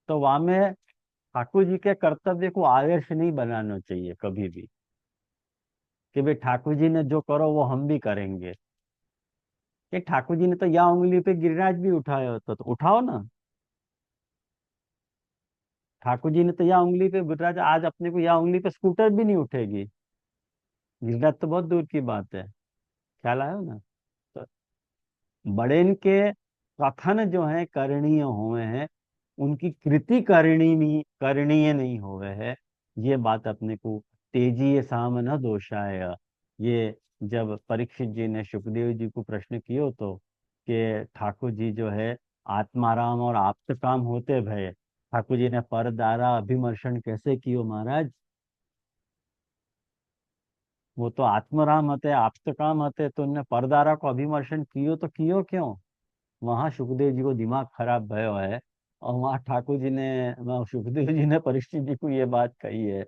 तो वहां में ठाकुर जी के कर्तव्य को आदर्श नहीं बनाना चाहिए कभी भी, कि भाई ठाकुर जी ने जो करो वो हम भी करेंगे। कि ठाकुर जी ने तो या उंगली पे गिरिराज भी उठाया होता, तो उठाओ ना। ठाकुर जी ने तो या उंगली पे गिरिराज, आज अपने को या उंगली पे स्कूटर भी नहीं उठेगी, गिरिराज तो बहुत दूर की बात है। ख्याल आयो ना। तो बड़ेन के कथन जो है करणीय हुए हैं, उनकी कृति करणीय नहीं हुए है, ये बात अपने को तेजी ये साम न दोषाय। ये जब परीक्षित जी ने सुखदेव जी को प्रश्न कियो तो कि ठाकुर जी जो है आत्माराम और आप्त काम होते भय, ठाकुर जी ने पर दारा अभिमर्शन कैसे कियो महाराज। वो तो आत्मराम हते आप्त काम हते, तो उनने परदारा को अभिमर्शन कियो तो कियो क्यों। वहां सुखदेव जी को दिमाग खराब भयो है, और वहां ठाकुर जी ने, वहाँ सुखदेव जी ने परीक्षित जी को ये बात कही है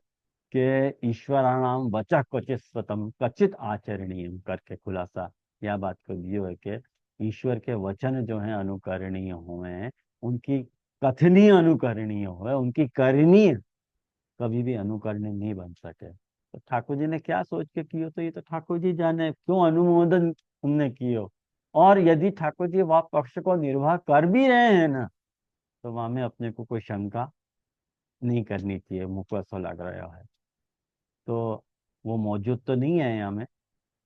कि ईश्वराणाम वचः क्वचित स्वतम कचित आचरणीय करके खुलासा यह बात को दियो है कि ईश्वर के वचन जो है अनुकरणीय हुए हैं, उनकी कथनीय अनुकरणीय हुए, उनकी करणीय कभी भी अनुकरणीय नहीं बन सके। तो ठाकुर जी ने क्या सोच के कियो, तो ये तो ठाकुर जी जाने क्यों अनुमोदन उनने कियो। और यदि ठाकुर जी वह पक्ष को निर्वाह कर भी रहे हैं ना, तो वहां में अपने को कोई शंका नहीं करनी चाहिए, मुझको ऐसा लग रहा है। तो वो मौजूद तो नहीं है यहाँ में,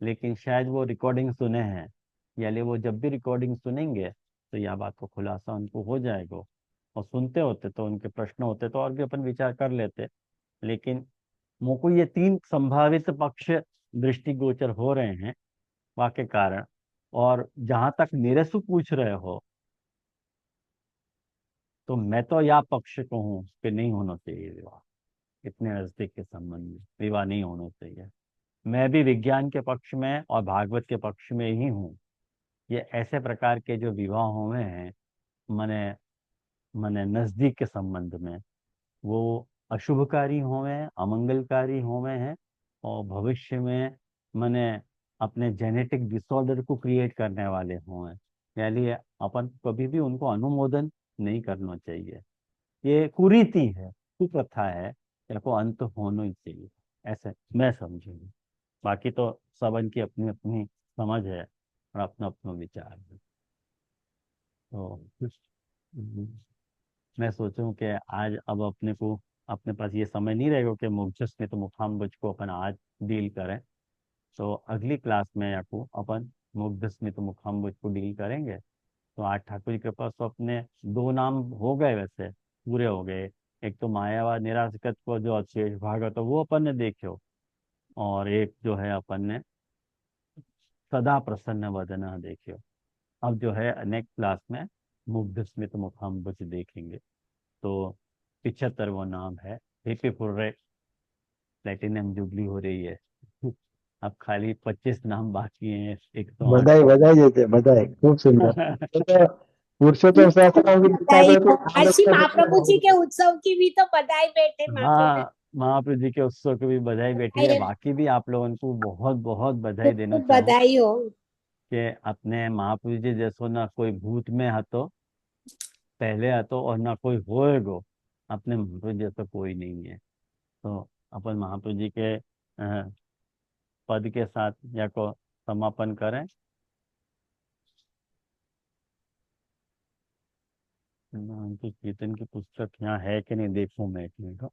लेकिन शायद वो रिकॉर्डिंग सुने हैं, यानी वो जब भी रिकॉर्डिंग सुनेंगे तो यह बात को खुलासा उनको हो जाएगा। और सुनते होते तो उनके प्रश्न होते तो और भी अपन विचार कर लेते, लेकिन मुझको ये तीन संभावित पक्ष दृष्टिगोचर हो रहे हैं वाक्य कारण। और जहां तक निरसु पूछ रहे हो, तो मैं तो या पक्ष को हूँ कि नहीं होना चाहिए विवाह, इतने नजदीक के संबंध में विवाह नहीं होना चाहिए। मैं भी विज्ञान के पक्ष में और भागवत के पक्ष में ही हूँ। ये ऐसे प्रकार के जो विवाह हुए हैं, मने मने नजदीक के संबंध में, वो अशुभकारी हुए हैं, अमंगलकारी हुए हैं, और भविष्य में मने अपने जेनेटिक डिसऑर्डर को क्रिएट करने वाले हुए हैं, यानी अपन कभी भी उनको अनुमोदन नहीं करना चाहिए। ये कुरीति है, कुप्रथा है, इनको अंत होना ही चाहिए, ऐसे मैं समझूंगी। बाकी तो सबन की अपनी अपनी समझ है और अपना अपना विचार है। तो मैं सोचूं कि आज अब अपने को, अपने पास ये समय नहीं रहेगा कि मुखजस में तो मुखाम्बुज को अपन आज डील करें। तो अगली क्लास में आपको अपन मुखदस में तो मुखाम्बुज को डील करेंगे। तो आज ठाकुर जी के पास तो अपने दो नाम हो गए, वैसे पूरे हो गए। एक तो मायावाद निराशकत को जो अशेष भाग है तो वो अपन ने देखो, और एक जो है अपन ने सदा प्रसन्न वदना देखियो। अब जो है नेक्स्ट क्लास में मुग्ध स्मित मुखाम्बुज देखेंगे। तो 75 वो नाम है। हैप्पी फुर्रे प्लेटिनम जुबली हो रही है। अब खाली 25 नाम बाकी हैं 108। बधाई बधाई देते बधाई, खूब सुंदर। तो पुरुषोत्तम शास्त्रों की गीता बधाई में तो हो। आज श्री महाप्रभु जी के उत्सव की भी तो बधाई बैठे महाप्रभु ने। हाँ, महाप्रभु जी के उत्सव की भी बधाई बैठी है। बधाई बाकी भी आप लोगों को बहुत बहुत बधाई खूब देना खूब चाहूँ बधाई हो। कि अपने महाप्रभु जी जैसो ना कोई भूत में हतो पहले हतो, और ना कोई होएगो। अपने महाप्रभु जैसा कोई नहीं है। तो अपन महाप्रभु जी के पद के साथ या को समापन करें। उनकी कीर्तन की पुस्तक यहाँ है कि नहीं देखूं मैं एक मिनट।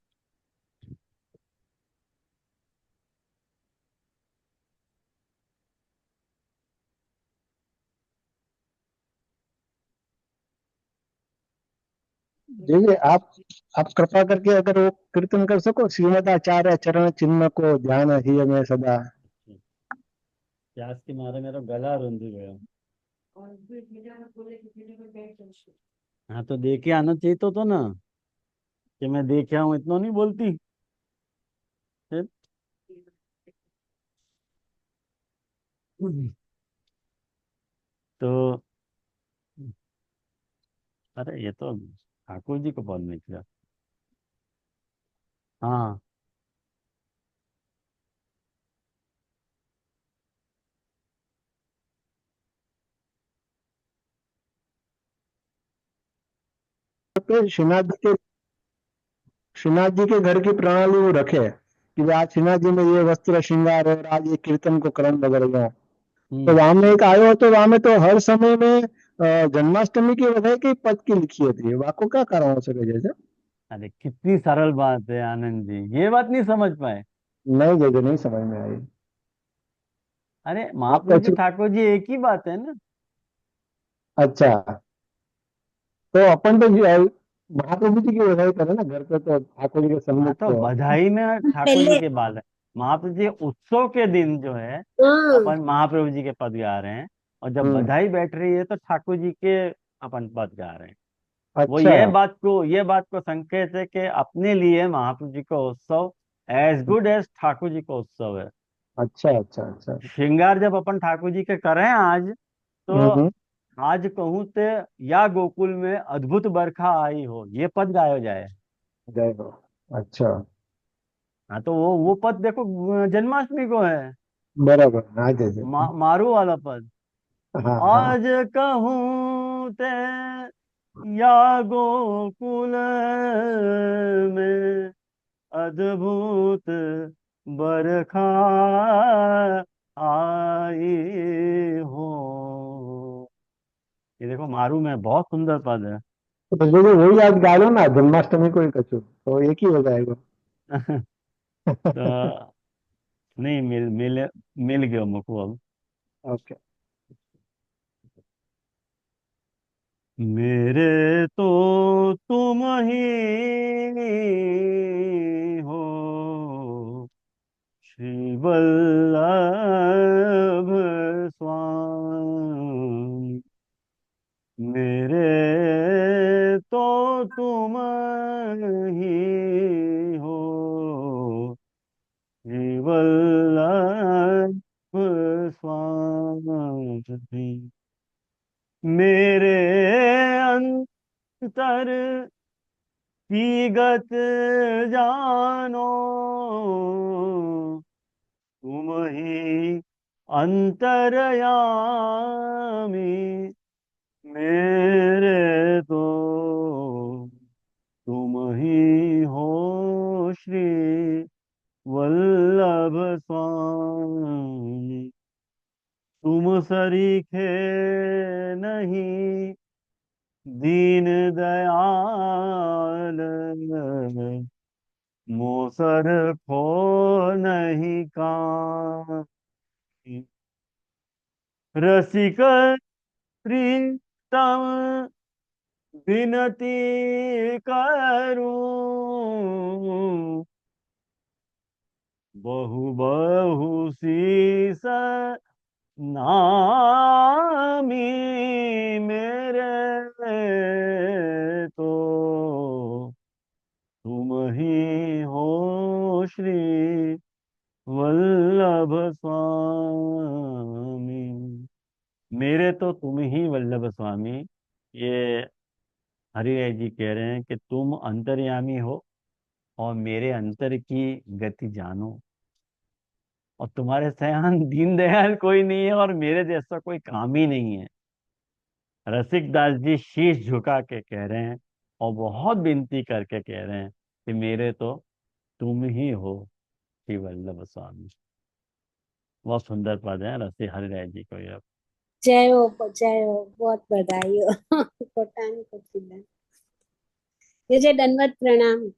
जी जी, आप कृपा करके अगर वो कीर्तन कर सको, श्रीमद आचार्य चरण चिन्ह को ध्यान ही में सदा। प्यास के मारे मेरा गला रुंध गया। हाँ तो देखे आना चाहिए तो ना, कि मैं देखे आऊँ इतना नहीं बोलती। फिर तो अरे ये तो ठाकुर जी को पद निकला। हाँ तो श्रीनाथ जी के घर की प्रणाली वो रखे कि आज श्रीनाथ जी में ये वस्त्र श्रृंगार और आज ये कीर्तन को क्रम बदल गया। तो हम्म। वहां में एक आयो, तो वहां में तो हर समय में जन्माष्टमी की बधाई की पद की लिखी होती है। वहाँ को क्या कारण हो सके जैसे? अरे कितनी सरल बात है आनंद जी, ये बात नहीं समझ पाए। नहीं जैसे नहीं समझ में आई। अरे आप महाप्रभु जी कैसे? ठाकुर जी एक ही बात है ना। अच्छा, तो अपन तो महाप्रभु जी की बधाई करें ना घर पे, तो ठाकुर जी के हाँ सम्मुख तो तो। बधाई में ठाकुर जी पहले के बाल है। महाप्रभु जी उत्सव के दिन जो है हाँ अपन महाप्रभु जी के पद गा रहे हैं, और जब हम्म। बधाई बैठ रही है तो ठाकुर जी के अपन पद गा रहे हैं। वो अच्छा ये बात को संकेत है कि अपने लिए महाप्रभु जी का उत्सव as good as Thakur ji का उत्सव है। अच्छा अच्छा अच्छा। श्रृंगार जब अपन ठाकुर जी के करें आज, तो हम्म। आज कहूँ ते या गोकुल में अद्भुत बरखा आई हो, ये पद गाया जाए। जय हो। अच्छा। हाँ तो वो पद देखो जन्माष्टमी को है। बराबर, हाँ जैसे। मारू वाला पद। हाँ हाँ। आज कहूँ ते या गोकुल में अद्भुत बरखा आई हो। ये देखो मारू में बहुत सुंदर पद है। तो जो वही याद गा लो ना, जन्माष्टमी को ही कचू तो एक ही हो जाएगा। तो नहीं मिल गया मुझको अब। ओके। मेरे तो तुम ही हो श्री वल्लभ स्वामी। मेरे तो तुम ही हो श्री वल्लभ स्वामी। मेरे अंतर की गत जानो, तुम ही अंतर्यामी। मेरे तो तुम ही हो श्री वल्लभ स्वामी। तुम सरीखे नहीं दीन दयाल, मोसर खो नहीं कान। रसिक प्रीतम विनती करूं, बहु बहु शीस नामी। मेरे तो तुम ही हो श्री वल्लभ स्वामी। मेरे तो तुम ही वल्लभ स्वामी। ये हरिराय जी कह रहे हैं कि तुम अंतर्यामी हो और मेरे अंतर की गति जानो, और तुम्हारे सयान दीनदयाल कोई नहीं है और मेरे जैसा कोई काम ही नहीं है। रसिक दास जी शीश झुका के कह रहे हैं और बहुत विनती करके कह रहे हैं कि मेरे तो तुम ही हो श्री वल्लभ स्वामी। बहुत सुंदर पद है रसिक हरिराय जी को ये। जय हो बहुत बधाई हो कोटान को चिल्ला। जय जय दंडवत प्रणाम।